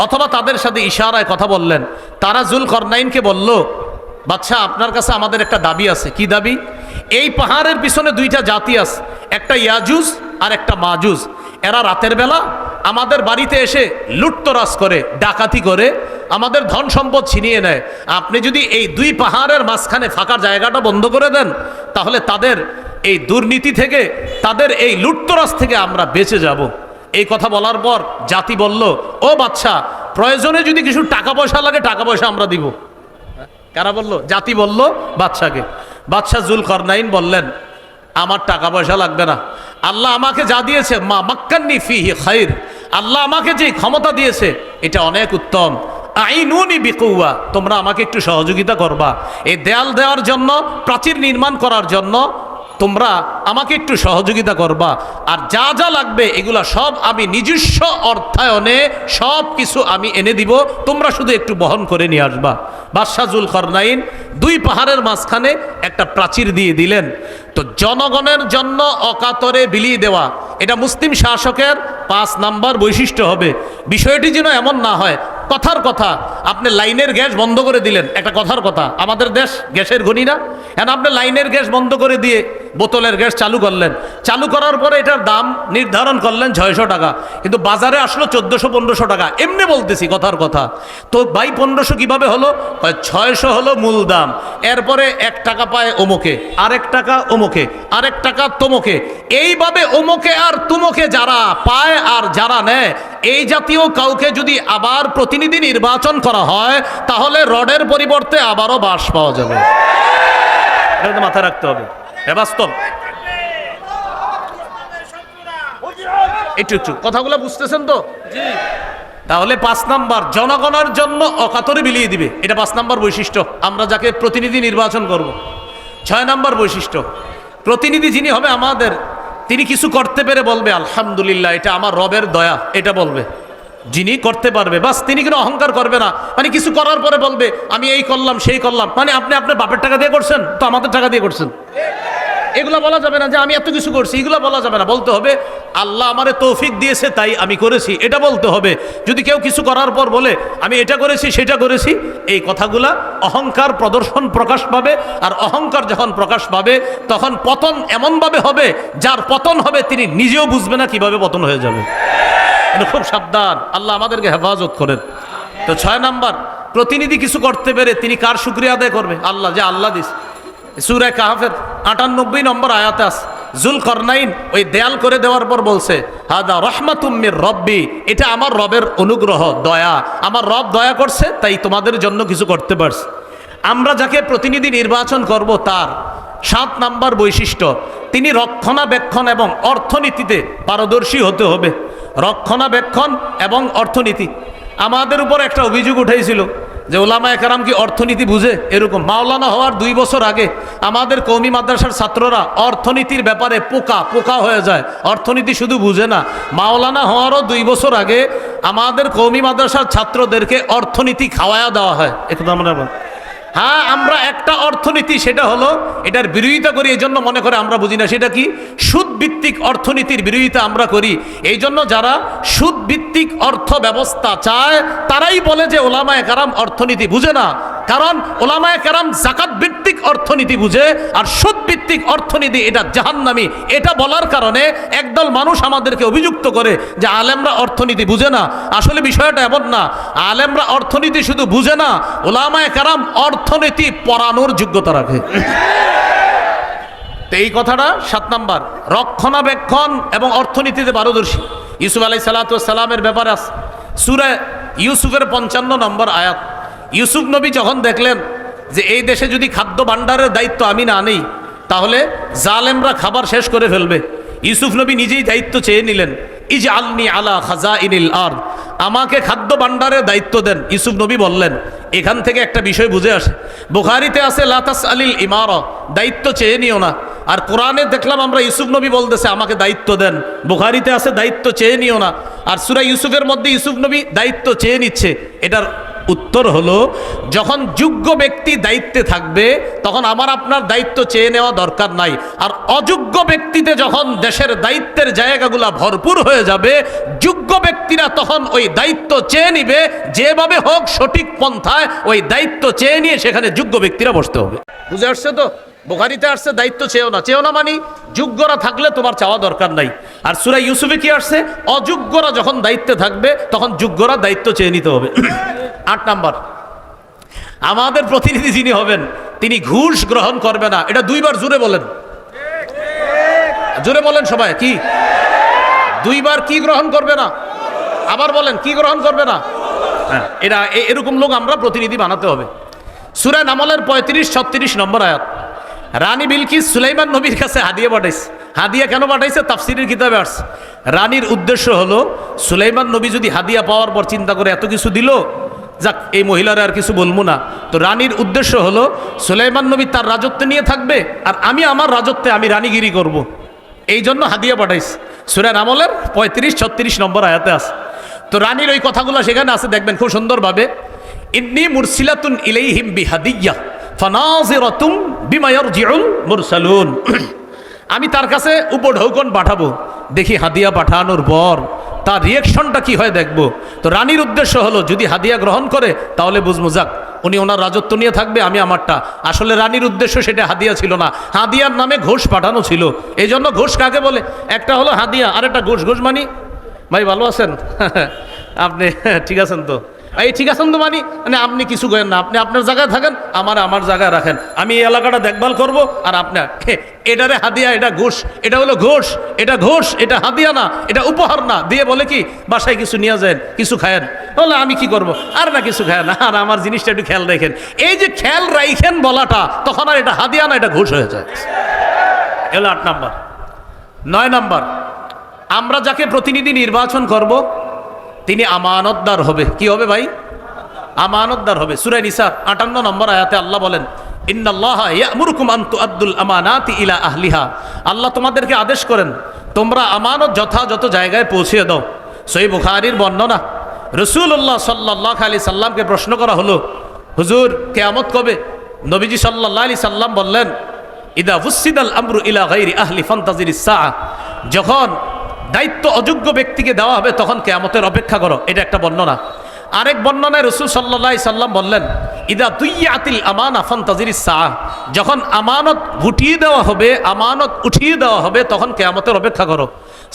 অথবা তাদের সাথে ইশারায় কথা বললেন। তারা জুলকরনাইনকে বলল, বাদশাহ আপনার কাছে আমাদের একটা দাবি আছে। কি দাবি? এই পাহাড়ের পিছনে 2টা জাতি আছে, একটা ইয়াজুজ আর একটা মাজুজ। এরা রাতের বেলা আমাদের বাড়িতে এসে লুটতরাজ করে, ডাকাতি করে, আমাদের ধন সম্পদ ছিনিয়ে নেয়। আপনি যদি এই 2 পাহাড়ের মাঝখানে ফাঁকা জায়গাটা বন্ধ করে দেন, তাহলে তাদের এই দুর্নীতি থেকে, তাদের এই লুটতরাজ থেকে আমরা বেঁচে যাব। এই কথা বলার পর জাতি বলল, ও বাদশাহ প্রয়োজনে যদি কিছু টাকা পয়সা লাগে টাকা পয়সা আমরা দিব। কারা বলল? জাতি বলল বাদশাকে। বাদশাহ জুলকরনাইন বললেন, আমার টাকা পয়সা লাগবে না, আল্লাহ আমাকে যা দিয়েছে মা মাক্কান্নি ফিহি খাইর, আল্লাহ আমাকে যে ক্ষমতা দিয়েছে এটা অনেক উত্তম। আইনুনি বিকুয়া, তোমরা আমাকে একটু সহযোগিতা করবা, এই দেয়াল দেওয়ার জন্য, প্রাচীর নির্মাণ করার জন্য তোমরা আমাকে একটু সহযোগিতা করবা, আর যা যা লাগবে এগুলা সব আমি নিজস্ব অর্থায়নে সব কিছু আমি এনে দিব, তোমরা শুধু একটু বহন করে নিয়ে আসবা। বাদশাহ জুলকরনাইন 2 পাহাড়ের মাঝখানে একটা প্রাচীর দিয়ে দিলেন। তো জনগণের জন্য অকাতরে বিলিয়ে দেওয়া, এটা মুসলিম শাসকের 5 নাম্বার বৈশিষ্ট্য হবে। বিষয়টি যেন এমন না হয় কথার কথা আপনি লাইনের গ্যাস বন্ধ করে দিলেন, একটা কথার কথা, আমাদের দেশ গ্যাসের ঘনি না, এখন আপনি লাইনের গ্যাস বন্ধ করে দিয়ে বোতলের গ্যাস চালু করলেন, চালু করার পরে এটার দাম নির্ধারণ করলেন 600 টাকা, কিন্তু বাজারে আসলো 1400-1500 টাকা। এমনি বলতেছি কথার কথা। তো ভাই 1500 কিভাবে হলো? 600 হলো মূল দাম, এরপরে 1 টাকা পায় অমুকে, আরেক টাকা অমুকে, আরেক টাকা তমুকে, এইভাবে অমুকে আর তুমুকে যারা পায় আর যারা নেয়, এই জাতীয় কাউকে যদি আবার প্রতিনিধি নির্বাচন করা হয় তাহলে রডের পরিবর্তে আবারও বাঁশ পাওয়া যাবে। এটা মাথায় রাখতে হবে, বাস্তব। একটু কথাগুলো বুঝতেছেন তো? তাহলে 5 নাম্বার, জনগণের জন্য অকাতরে বিলিয়ে দিবে, এটা 5 নাম্বার বৈশিষ্ট্য আমরা যাকে প্রতিনিধি নির্বাচন করব। 6 নাম্বার বৈশিষ্ট্য, প্রতিনিধি যিনি হবে আমাদের তিনি কিছু করতে পেরে বলবে আলহামদুলিল্লাহ, এটা আমার রবের দয়া, এটা বলবে। যিনি করতে পারবে বাস তিনি কিন্তু অহংকার করবে না। মানে কিছু করার পরে বলবে আমি এই করলাম সেই করলাম, মানে আপনি আপনার বাপের টাকা দিয়ে করছেন তো আমাদের টাকা দিয়ে করছেন, এগুলা বলা যাবে না যে আমি এত কিছু করছি, এগুলা বলা যাবে না। বলতে হবে আল্লাহ আমারে তৌফিক দিয়েছে তাই আমি করেছি, এটা বলতে হবে। যদি কেউ কিছু করার পর বলে আমি এটা করেছি সেটা করেছি, এই কথাগুলা অহংকার প্রকাশ পাবে। আর অহংকার যখন প্রকাশ পাবে তখন পতন এমনভাবে হবে, যার পতন হবে তিনি নিজেও বুঝবে না কিভাবে পতন হয়ে যাবে। খুব সাবধান, আল্লাহ আমাদেরকে হেফাজত করেন। তো 6 নাম্বার, প্রতিনিধি কিছু করতে পেরে তিনি কার শুকরিয়া আদায় করবে? আল্লাহ, যে আল্লাহ দিস। সূরা কাহফের 98 নম্বর আয়াতে আছে, যুলকরনাইন ওই দেয়াল করে দেওয়ার পর বলছে হাদা রহমাতুম মির রব্বি, এটা আমার রবের অনুগ্রহ, দয়া, আমার রব দয়া করছে তাই তোমাদের জন্য কিছু করতে পারছে। আমরা যাকে প্রতিনিধি নির্বাচন করব তার 7 নাম্বার বৈশিষ্ট্য, তিনি রক্ষণাবেক্ষণ এবং অর্থনীতিতে পারদর্শী হতে হবে। রক্ষণাবেক্ষণ এবং অর্থনীতি। আমাদের উপর একটা অভিযোগ উঠেছিল যে ওলামায়ে কেরাম কি অর্থনীতি বুঝে? এরকম মাওলানা হওয়ার 2 বছর আগে আমাদের কওমি মাদ্রাসার ছাত্ররা অর্থনীতির ব্যাপারে পোকা হয়ে যায়, অর্থনীতি শুধু বুঝে না। মাওলানা হওয়ারও 2 বছর আগে আমাদের কওমি মাদ্রাসার ছাত্রদেরকে অর্থনীতি খাওয়ায়া দেওয়া হয়। একদম আমরা হ্যাঁ, আমরা একটা অর্থনীতি, সেটা হলো এটার বিরোধিতা করি, এই জন্য মনে করে আমরা বুঝি না। সেটা কি? সুদ ভিত্তিক অর্থনীতির বিরোধিতা আমরা করি। এই জন্য যারা সুদ ভিত্তিক অর্থ ব্যবস্থা চায় তারাই বলে যে ওলামায়ে কেরাম অর্থনীতি বুঝে না। কারণ ওলামায়ে কেরাম যাকাত ভিত্তিক অর্থনীতি বুঝে, আর সুদ ভিত্তিক অর্থনীতি এটা জাহান্নামী। এটা বলার কারণে একদল মানুষ আমাদেরকে অভিযুক্ত করে যে আলেমরা অর্থনীতি বুঝে না। আসলে বিষয়টা এমন না, আলেমরা অর্থনীতি শুধু বুঝে না, ওলামায়ে কেরাম অর্থনীতি পড়ানোর যোগ্যতা রাখে। তো এই কথাটা 7 নাম্বার, রক্ষণাবেক্ষণ এবং অর্থনীতিতে পারদর্শী। ইউসুফ আলাইহিস সালামের ব্যাপারে আছে সূরা ইউসুফের 55 নম্বর আয়াত। ইউসুফ নবী যখন দেখলেন যে এই দেশে যদি খাদ্য ভাণ্ডারের দায়িত্ব আমি না নেই তাহলে জালেমরা খাবার শেষ করে ফেলবে, ইউসুফ নবী নিজেই দায়িত্ব চেয়ে নিলেন। ইজআলনি আলা খাজাইনিল আরদ, আমাকে খাদ্য ভাণ্ডারের দায়িত্ব দেন। ইউসুফ নবী বললেন, এখান থেকে একটা বিষয় বুঝে আসে, বুখারীতে আছে লা তাসআলিল ইমারা, দায়িত্ব চেয়ে নিও না। আর কোরআনে দেখলাম আমরা ইউসুফ নবী বলতেছে আমাকে দায়িত্ব দেন, বুখারীতে আছে দায়িত্ব চেয়ে নিও না। আর সূরা ইউসুফের মধ্যে ইউসুফ নবী দায়িত্ব চেয়ে নিচ্ছে। এটার উত্তর হলো, যখন যোগ্য ব্যক্তি দায়িত্বে থাকবে তখন আমার আপনার দায়িত্ব চেয়ে নেওয়া দরকার নাই। আর অযোগ্য ব্যক্তিতে যখন দেশের দায়িত্বের জায়গাগুলো ভরপুর হয়ে যাবে, যোগ্য ব্যক্তিরা তখন ওই দায়িত্ব চেয়ে নিবে, যেভাবে হোক সঠিক পন্থায় ওই দায়িত্ব চেয়ে নিয়ে সেখানে যোগ্য ব্যক্তিরা বসতে হবে। বুঝে আসছে তো? বুখারীতে আসছে দায়িত্ব চেয়েও না, চেয়েও না মানে যোগ্যরা থাকলে তোমার চাওয়া দরকার নাই। আর সূরা ইউসুফে কি আসছে? অযোগ্যরা যখন দায়িত্বে থাকবে তখন যোগ্যরা দায়িত্ব চেয়ে নিতে হবে। 8 নাম্বার, আমাদের প্রতিনিধি যিনি হবেন তিনি ঘুষ গ্রহণ করবে না। এটা 2 বার জোরে বলেন, জোরে বলেন সবাই। কি 2 বার কি গ্রহণ করবে না? আবার বলেন, কি গ্রহণ করবে না? হ্যাঁ, এটা এরকম লোক আমরা প্রতিনিধি বানাতে হবে। সূরা নামলের 35-36 নম্বর আয়াত। রানী বিলকিস সুলাইমান নবীর কাছে হাদিয়া পাঠাইছে। হাদিয়া কেন পাঠাইছে? তাফসীরের কিতাবে আসছে। রানীর উদ্দেশ্য হলো সুলাইমান নবী যদি হাদিয়া পাওয়ার পর চিন্তা করে এত কিছু দিল, যাক এই মহিলারা আর কিছু বলবো না। তো রানীর উদ্দেশ্য হলো সুলাইমান নবী তার রাজত্বে নিয়ে থাকবে আর আমি আমার রাজত্বে আমি রানীগিরি করব। এই জন্য হাদিয়া পাঠাইছে। সূরা নামলের 35-36 নম্বর আয়াতে আছে। তো রানীর ওই কথাগুলো সেখানে আছে, দেখবেন খুব সুন্দরভাবে। ইন্নী মুরসিলাতুন ইলাইহিম বিহাদিয়্যা ফানাযিরাতুম বিমা ইয়ারজিউল মুরসালুন, আমি তার কাছে উপঢৌকন পাঠাবো, দেখি হাদিয়া পাঠানোর পর তার রিয়াকশনটা কি হয় দেখব। তো রানীর উদ্দেশ্য হলো যদি হাদিয়া গ্রহণ করে তাহলে বুঝবো যাক উনি ওনার রাজত্ব নিয়ে থাকবে, আমি আমারটা। আসলে রানীর উদ্দেশ্য সেটা হাদিয়া ছিল না, হাদিয়ার নামে ঘোষ পাঠানো ছিল। এই জন্য ঘোষ কাকে বলে? একটা হলো হাদিয়া আর একটা ঘোষ। ঘোষ মানি ভাই ভালো আছেন আপনি? ঠিক আছেন তো? এই ঠিক আছেন তো মানে আপনি কিছু করেন না, আপনি আপনার জায়গায় থাকেন, আমার জায়গায় রাখেন, আমি এই এলাকাটা দেখভাল করব। আর আপনার এটারে হাদিয়া, এটা ঘোষ, এটা হলো ঘোষ, এটা ঘোষ, এটা হাদিয়া না, এটা উপহার না। দিয়ে বলে কি বাসায় কিছু নিয়ে যান, কিছু খায়েন। বলে আমি কি করব? আর না কিছু খায় না, আর আমার জিনিসটা একটু খেয়াল রাখেন। এই যে খেয়াল রাখেন বলাটা, তখন আর এটা হাদিয়া না, এটা ঘোষ হয়ে যায়। এলো 8 নাম্বার। 9 নাম্বার, আমরা যাকে প্রতিনিধি নির্বাচন করব তিনি আমানতদার হবে। কি হবে ভাই? আমানতদার হবে। সূরা নিসা 58 নম্বর আয়াতে আল্লাহ বলেন, ইন্নাল্লাহা ইয়া'মুরুকুম আন তুআদ্দুল আমানাতি ইলা আহলিহা, আল্লাহ তোমাদেরকে আদেশ করেন তোমরা আমানত যথাযথ জায়গায় পৌঁছে দাও। সহিহ বুখারীর বর্ণনা, রাসূলুল্লাহ সাল্লাল্লাহু আলাইহি সাল্লামকে প্রশ্ন করা হলো, হুজুর কিয়ামত কবে? নবীজি সাল্লাল্লাহু আলাইহি সাল্লাম বললেন, ইদা ফুসিদাল আমরু ইলা গায়রি আহলি ফান্তাজিরিস সাআ, যখন দায়িত্ব অযোগ্য ব্যক্তিকে দেওয়া হবে তখন কিয়ামতের অপেক্ষা করো। এটা একটা বর্ণনা। আরেক বর্ণনায় রাসূল সাল্লাল্লাহু আলাইহি সাল্লাম বললেন, ইদা দুইয়াতিল আমানা ফান্তাজিরিস সাআ, যখন আমানত গুটিয়ে দেওয়া হবে, আমানত উঠিয়ে দেওয়া হবে তখন কিয়ামতের অপেক্ষা করো।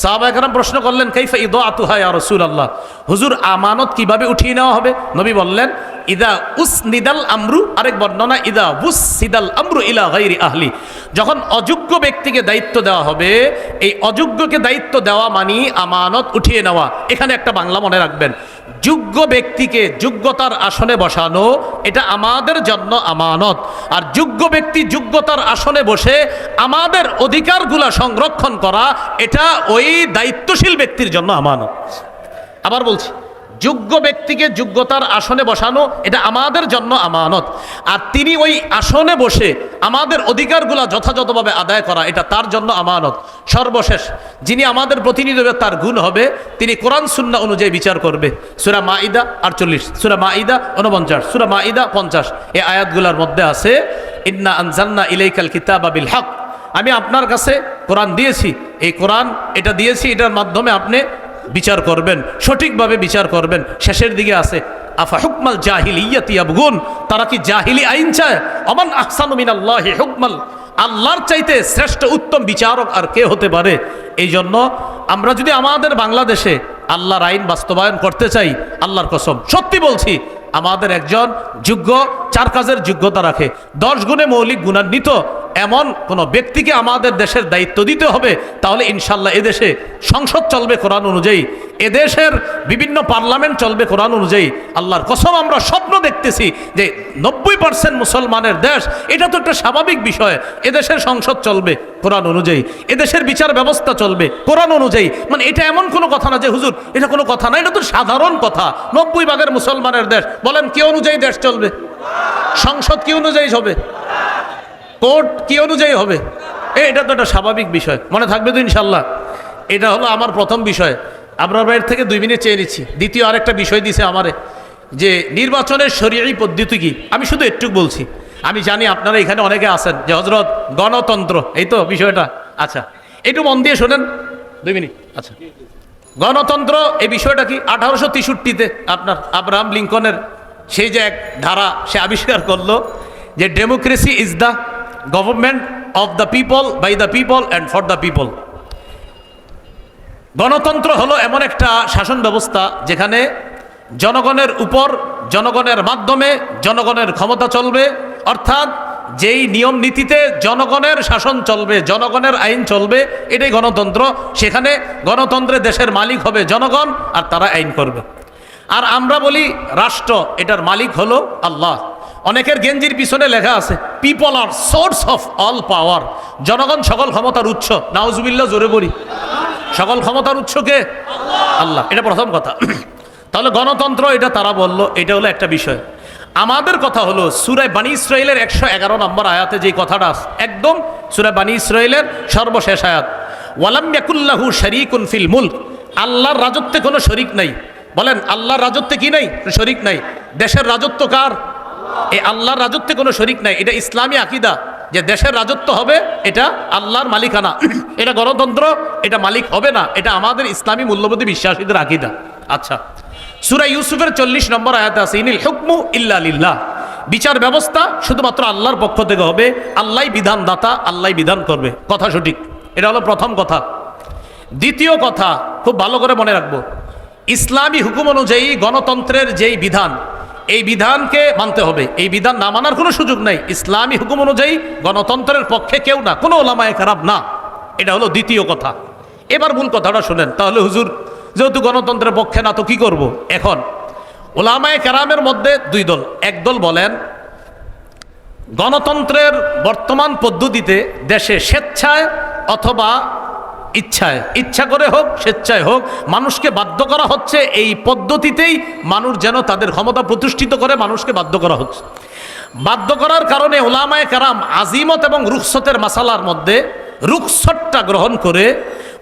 সাহাবায়ে কেরাম প্রশ্ন করলেন, কাইফা ইদাআতুহা ইয়া রাসূলুল্লাহ, হুজুর আমানত কিভাবে উঠিয়ে নেওয়া হবে? নবী বললেন, ইদা উসনিদাল আমরু, আরেক বর্ণনা ইদা বুসিদাল আমরু ইলা গায়রি আহলি, যখন অযোগ্য ব্যক্তিকে দায়িত্ব দেওয়া হবে, এই অযোগ্যকে দায়িত্ব দেওয়া মানে আমানত উঠিয়ে নেওয়া। এখানে একটা বাংলা মনে রাখবেন, যোগ্য ব্যক্তিকে যোগ্যতার আসনে বসানো এটা আমাদের জন্য আমানত, আর যোগ্য ব্যক্তি যোগ্যতার আসনে বসে আমাদের অধিকারগুলা সংরক্ষণ করা এটা ওই দায়িত্বশীল ব্যক্তির জন্য আমানত। আবার বলছি, যোগ্য ব্যক্তিকে যোগ্যতার আসনে বসানো এটা আমাদের জন্য আমানত, আর তিনি ওই আসনে বসে আমাদের অধিকারগুলা যথাযথভাবে আদায় করা এটা তার জন্য আমানত। সর্বশেষ যিনি আমাদের প্রতিনিধি হবে তার গুণ হবে তিনি কোরআন সুন্নাহ অনুযায়ী বিচার করবে। সূরা মাইদা 48, সূরা মাইদা 49, সূরা মাইদা 50, এই আয়াতগুলোর মধ্যে আছে, ইন্না আনজালনা ইলাইকাল কিতাবা বিল হক, আমি আপনার কাছে কোরআন দিয়েছি, এই কোরআন এটা দিয়েছি, এটার মাধ্যমে আপনি বিচার করবেন, সঠিকভাবে বিচার করবেন। শেষের দিকে আছে, আফা হুকমাল জাহিলিয়াতি ইয়াবগুন, তারা কি জাহিলি আইন চায়? অমান আহসানু মিনাল্লাহি হুকমাল, আল্লাহর চাইতে শ্রেষ্ঠ উত্তম বিচারক আর কে হতে পারে? এই জন্য আমরা যদি আমাদের বাংলাদেশে আল্লাহর আইন বাস্তবায়ন করতে চাই, আল্লাহর কসম সত্যি বলছি, আমাদের একজন যোগ্য, চার কাজের যোগ্যতা রাখে, 10 গুণে মৌলিক গুণান্বিত এমন কোনো ব্যক্তিকে আমাদের দেশের দায়িত্ব দিতে হবে, তাহলে ইনশাল্লাহ এদেশে সংসদ চলবে কোরআন অনুযায়ী, এদেশের বিভিন্ন পার্লামেন্ট চলবে কোরআন অনুযায়ী। আল্লাহর কসম আমরা স্বপ্ন দেখতেছি যে 90% মুসলমানের দেশ, এটা তো একটা স্বাভাবিক বিষয়, এদেশের সংসদ চলবে কোরআন অনুযায়ী, এদেশের বিচার ব্যবস্থা চলবে কোরআন অনুযায়ী। মানে এটা এমন কোনো কথা না যে হুজুর এটা কোনো কথা না, এটা তো সাধারণ কথা। 90% মুসলমানের দেশ, বলেন কি অনুযায়ী দেশ চলবে? সংসদ কি অনুযায়ী হবে? কোর্ট কি অনুযায়ী হবে? এটা তো একটা স্বাভাবিক বিষয়, মনে থাকবে তো ইনশাল্লাহ। এটা হলো আমার প্রথম বিষয়। আপনার বাইরে থেকে 2 মিনিট চেয়ে নিচ্ছি। দ্বিতীয় আরেকটা বিষয় দিছে আমারে, যে নির্বাচনের শরীয়ী পদ্ধতি কি, আমি শুধু একটু বলছি। আমি জানি আপনারা এখানে অনেকে আছেন যে হযরত গণতন্ত্র, এই তো বিষয়টা। আচ্ছা একটু মন দিয়ে শোনেন 2 মিনিট। আচ্ছা, গণতন্ত্র এই বিষয়টা কি? 1863-তে আপনার আব্রাহাম লিঙ্কনের সেই যে এক ধারা সে আবিষ্কার করলো যে democracy is the government of the people, by the people and for the people. গণতন্ত্র হলো এমন একটা শাসন ব্যবস্থা যেখানে জনগণের উপর, জনগণের মাধ্যমে জনগণের ক্ষমতা চলবে, অর্থাৎ যেই নিয়ম নীতিতে জনগণের শাসন চলবে, জনগণের আইন চলবে, এটাই গণতন্ত্র। সেখানে গণতন্ত্রে দেশের মালিক হবে জনগণ, আর তারা আইন করবে। আর আমরা বলি রাষ্ট্র, এটার মালিক হলো আল্লাহ। অনেকের গেঞ্জির পিছনে লেখা আছে people are source of all power, জনগণ সকল ক্ষমতার উৎস। নাউজুবিল্লাহ, জোরে বলি, সকল ক্ষমতার উৎস কে? আল্লাহ। এটা প্রথম কথা। তাহলে গণতন্ত্র এটা তারা বললো, এটা হলো একটা বিষয়। আমাদের কথা হলো সূরা বানী ইসরাঈলের 111 নম্বর আয়াতে যেই কথাটা একদম সূরা বানী ইসরাঈলের সর্বশেষ আয়াত, ওয়ালাম ইয়াকুল্লাহু শারীকুন ফিল মুলক, আল্লাহর রাজত্বে কোনো শরীক নাই। বলেন আল্লাহর রাজত্বে কি নাই? শরীক নাই। দেশের রাজত্ব কার? এই আল্লাহর রাজত্বে কোনো শরীক নাই। এটা ইসলামী আকীদা যে দেশের রাজত্ব হবে এটা আল্লাহর মালিকানা, এটা গণতন্ত্র, এটা মালিক হবে না, এটা আমাদের ইসলামী মূল্যবোধে বিশ্বাসীদের আকীদা। আচ্ছা, সূরা ইউসুফের 40 নম্বর আয়াতে আছে, ইনিল হুকমু ইল্লা লিল্লাহ, বিচার ব্যবস্থা শুধুমাত্র আল্লাহর পক্ষ থেকে হবে, আল্লাহই বিধানদাতা, আল্লাহই বিধান করবে। কথা সঠিক। এটা হলো প্রথম কথা। দ্বিতীয় কথা খুব ভালো করে মনে রাখবো, ইসলামী হুকুম অনুযায়ী গণতন্ত্রের যেই বিধান, এই বিধানকে মানতে হবে, এই বিধান না মানার কোনো সুযোগ নাই। ইসলামী হুকুম অনুযায়ী গণতন্ত্রের পক্ষে কেউ না, কোনো ওলামায়ে কেরাম না। এটা হলো দ্বিতীয় কথা। এবার মূল কথাটা শুনেন। তাহলে হুজুর যেহেতু গণতন্ত্রের পক্ষে না তো কি করব? এখন ওলামায়ে কেরামের মধ্যে 2 দল। এক দল বলেন গণতন্ত্রের বর্তমান পদ্ধতিতে দেশে স্বেচ্ছায় অথবা ইচ্ছায়, ইচ্ছা করে হোক স্বেচ্ছায় হোক, মানুষকে বাধ্য করা হচ্ছে, এই পদ্ধতিতেই মানুষ যেন তাদের ক্ষমতা প্রতিষ্ঠিত করে মানুষকে বাধ্য করা হচ্ছে। বাধ্য করার কারণে ওলামায়ে কেরাম আজিমত এবং রুখসতের মাসালার মধ্যে রুখসতটা গ্রহণ করে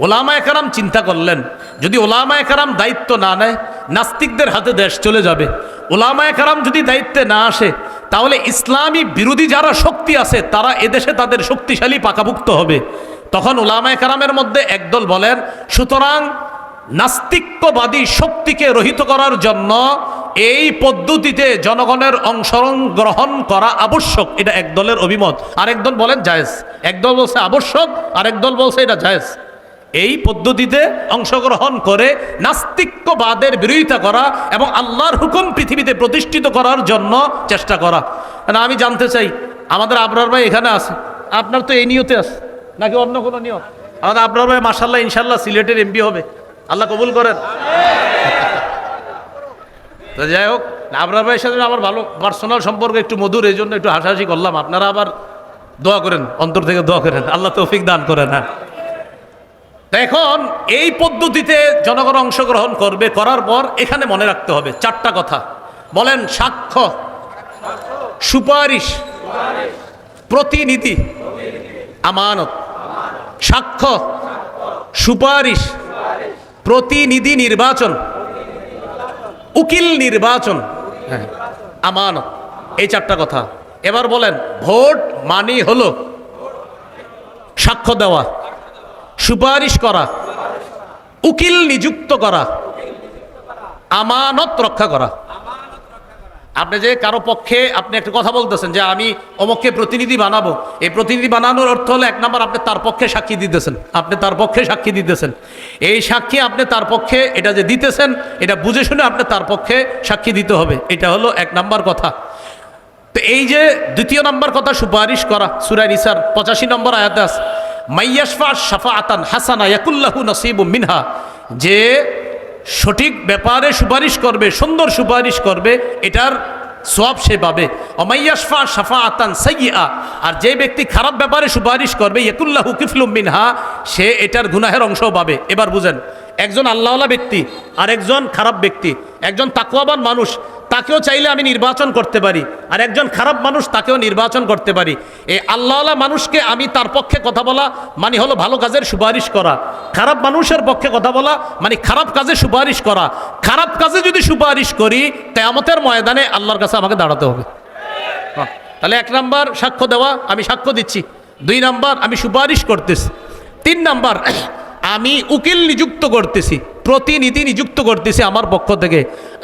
ওলামায়ে কেরাম চিন্তা করলেন, যদি ওলামায়ে কেরাম দায়িত্ব না নেয় নাস্তিকদের হাতে দেশ চলে যাবে। ওলামায়ে কেরাম যদি দায়িত্বে না আসে তাহলে ইসলামী বিরোধী যারা শক্তি আছে তারা এদেশে তাদের শক্তিশালী পাকাভুক্ত হবে। তখন ওলামায়ে কেরামের মধ্যে একদল বলেন, সুতরাং নাস্তিক্যবাদী শক্তিকে রহিত করার জন্য এই পদ্ধতিতে জনগণের অংশগ্রহণ করা আবশ্যক। এটা একদলের অভিমত। আরেকদল বলেন জায়েজ। একদল বলছে আবশ্যক, আরেকদল বলছে এটা জায়েজ। এই পদ্ধতিতে অংশগ্রহণ করে নাস্তিক্যবাদের বিরোধিতা করা এবং আল্লাহর হুকুম পৃথিবীতে প্রতিষ্ঠিত করার জন্য চেষ্টা করা। না, আমি জানতে চাই, আমাদের আবরার ভাই এখানে আছে, আপনার তো এই নিয়তে আছে নাকি অন্য কোনো নিয়ত? আমাদের আবরার ভাই মাশাআল্লাহ ইনশাআল্লাহ সিলেটের এমপি হবে, আল্লাহ কবুল করেন। তো যাই হোক, আবরার ভাইয়ের সাথে আমার ভালো পার্সোনাল সম্পর্ক একটু মধুর, এই জন্য একটু হাসাহাসি করলাম। আপনারা আবার দোয়া করেন, অন্তর থেকে দোয়া করেন, আল্লাহ তৌফিক দান করেন। হ্যাঁ, এখন এই পদ্ধতিতে জনগণ অংশগ্রহণ করবে, করার পর এখানে মনে রাখতে হবে চারটা কথা। বলেন, সাক্ষ্য, সুপারিশ, প্রতিনিধি, আমানত। সাক্ষ্য, সুপারিশ, প্রতিনিধি নির্বাচন, উকিল নির্বাচন, আমানত, এই চারটা কথা। এবার বলেন, ভোট মানি হলো সাক্ষ্য দেওয়া, সুপারিশ করা, উকিল নিযুক্ত করা, আমানত রক্ষা করা। আপনি যে কারো পক্ষে আপনি একটা কথা বলতেছেন যে আমি অমুককে প্রতিনিধি বানাবো, এই প্রতিনিধি বানানোর অর্থ হলো এক নাম্বার আপনি তার পক্ষে সাক্ষী দিতেছেন, আপনি তার পক্ষে সাক্ষী দিতেছেন। এই সাক্ষী আপনি তার পক্ষে এটা যে দিতেছেন এটা বুঝে শুনে আপনি তার পক্ষে সাক্ষী দিতে হবে, এটা হলো এক নাম্বার কথা। তো এই যে দ্বিতীয় নাম্বার কথা, সুপারিশ করা, সূরা নিসার 85 নম্বর আয়াতে আছে, মাইয়াশফা শাফাআতান হাসানা ইয়াকুল্লাহু নসিবুম মিনহা, যে সঠিক ব্যাপারে সুপারিশ করবে, সুন্দর সুপারিশ করবে, এটার সওয়াব সে পাবে। অমাইয়াশফা শাফাআতান সাইয়্যিআ, আর যে ব্যক্তি খারাপ ব্যাপারে সুপারিশ করবে, ইয়াকুল্লাহু কিফলুম মিনহা, সে এটার গুনাহের অংশও পাবে। এবার বুঝেন, একজন আল্লাহওয়ালা ব্যক্তি আর একজন খারাপ ব্যক্তি, একজন তাকওয়াবান মানুষ তাকেও চাইলে আমি নির্বাচন করতে পারি, আর একজন খারাপ মানুষ তাকেও নির্বাচন করতে পারি। এই আল্লাহওয়ালা মানুষকে আমি তার পক্ষে কথা বলা মানে হলো ভালো কাজের সুপারিশ করা, খারাপ মানুষের পক্ষে কথা বলা মানে খারাপ কাজে সুপারিশ করা। খারাপ কাজে যদি সুপারিশ করি কিয়ামতের ময়দানে আল্লাহর কাছে আমাকে দাঁড়াতে হবে। তাহলে এক নাম্বার সাক্ষ্য দেওয়া, আমি সাক্ষ্য দিচ্ছি। দুই নাম্বার আমি সুপারিশ করতেছি। তিন নাম্বার আমি উকিল নিযুক্ত করতেছি, প্রতিনিধি নিযুক্ত করতেছি আমার পক্ষ থেকে।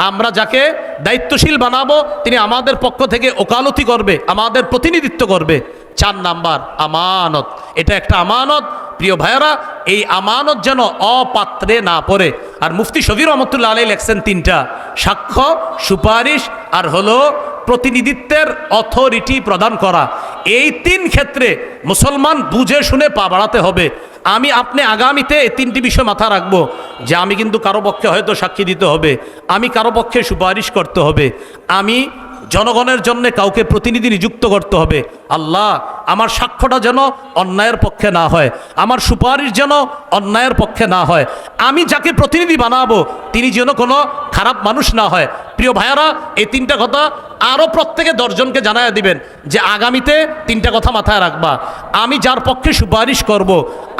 আমরা যাকে দায়িত্বশীল বানাবো তিনি আমাদের পক্ষ থেকে ওকালতি করবে, আমাদের প্রতিনিধিত্ব করবে। চার নাম্বার আমানত, এটা একটা আমানত। প্রিয় ভাইয়েরা, এই আমানত যেন অপাত্রে না পড়ে। আর মুফতি শফি রহমতুল্লাহ আলাইহি লেখছেন তিনটা, সাক্ষ্য, সুপারিশ আর হলো প্রতিনিধিত্বের অথরিটি প্রদান করা। এই তিন ক্ষেত্রে মুসলমান বুঝে শুনে পা বাড়াতে হবে। আমি আপনি আগামীতে এই তিনটি বিষয় মাথা রাখবো যে আমি কিন্তু কারো পক্ষে হয়তো সাক্ষী দিতে হবে, আমি কারো পক্ষে সুপারিশ করতে হবে, আমি জনগণের জন্য কাউকে প্রতিনিধি নিযুক্ত করতে হবে। আল্লাহ, আমার সাক্ষ্যটা যেন অন্যায়ের পক্ষে না হয়, আমার সুপারিশ যেন অন্যায়ের পক্ষে না হয়, আমি যাকে প্রতিনিধি বানাবো তিনি যেন কোনো খারাপ মানুষ না হয়। প্রিয় ভাইয়ারা, এই তিনটা কথা আরও প্রত্যেকে 10 জনকে জানায় দিবেন যে আগামীতে তিনটা কথা মাথায় রাখবা। আমি যার পক্ষে সুপারিশ করব,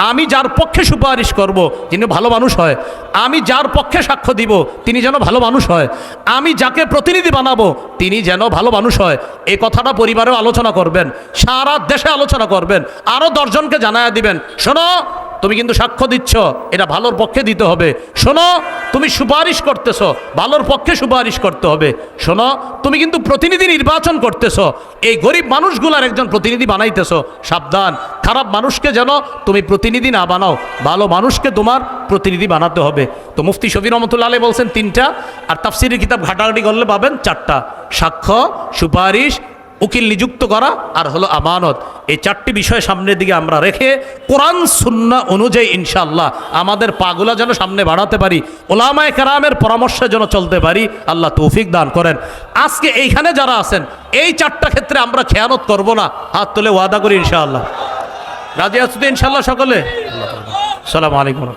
আমি যার পক্ষে সুপারিশ করব যিনি ভালো মানুষ হয়, আমি যার পক্ষে সাক্ষ্য দিব তিনি যেন ভালো মানুষ হয়, আমি যাকে প্রতিনিধি বানাবো তিনি যেন ভালো মানুষ হয়। এই কথাটা পরিবারেও আলোচনা করবেন, সারা দেশে আলোচনা করবেন, আরও 10 জনকে জানায় দিবেন, শোনো তুমি কিন্তু সাক্ষ্য দিচ্ছ, এটা ভালোর পক্ষে দিতে হবে। শোনো তুমি সুপারিশ করতেছ, ভালোর পক্ষে সুপারিশ করতে হবে। শোনো তুমি কিন্তু প্রতিনিধি নির্বাচন করতেছ, এই গরিব মানুষগুলার একজন প্রতিনিধি বানাইতেছ, সাবধান, খারাপ মানুষকে যেন তুমি প্রতিনিধি না বানাও, ভালো মানুষকে তোমার প্রতিনিধি বানাতে হবে। তো মুফতি শফি রহমতুল্লাহ আলাইহি বলছেন তিনটা, আর তাফসীরের কিতাব ঘাটাঘাটি করলে পাবেন চারটা, সাক্ষ্য, সুপারিশ, উকিল নিযুক্ত করা আর হলো আমানত। এই চারটি বিষয় সামনের দিকে আমরা রেখে কোরআন সুন্নাহ অনুযায়ী ইনশাআল্লাহ আমাদের পাগুলা যেন সামনে বাড়াতে পারি, ওলামায়ে কেরামের পরামর্শে যেন চলতে পারি, আল্লাহ তৌফিক দান করেন। আজকে এইখানে যারা আছেন এই চারটা ক্ষেত্রে আমরা খেয়ানত করব না, হাত তুলে ওয়াদা করি ইনশাআল্লাহ। রাজি আছো তো ইনশাআল্লাহ সকলে? আসসালামু আলাইকুম।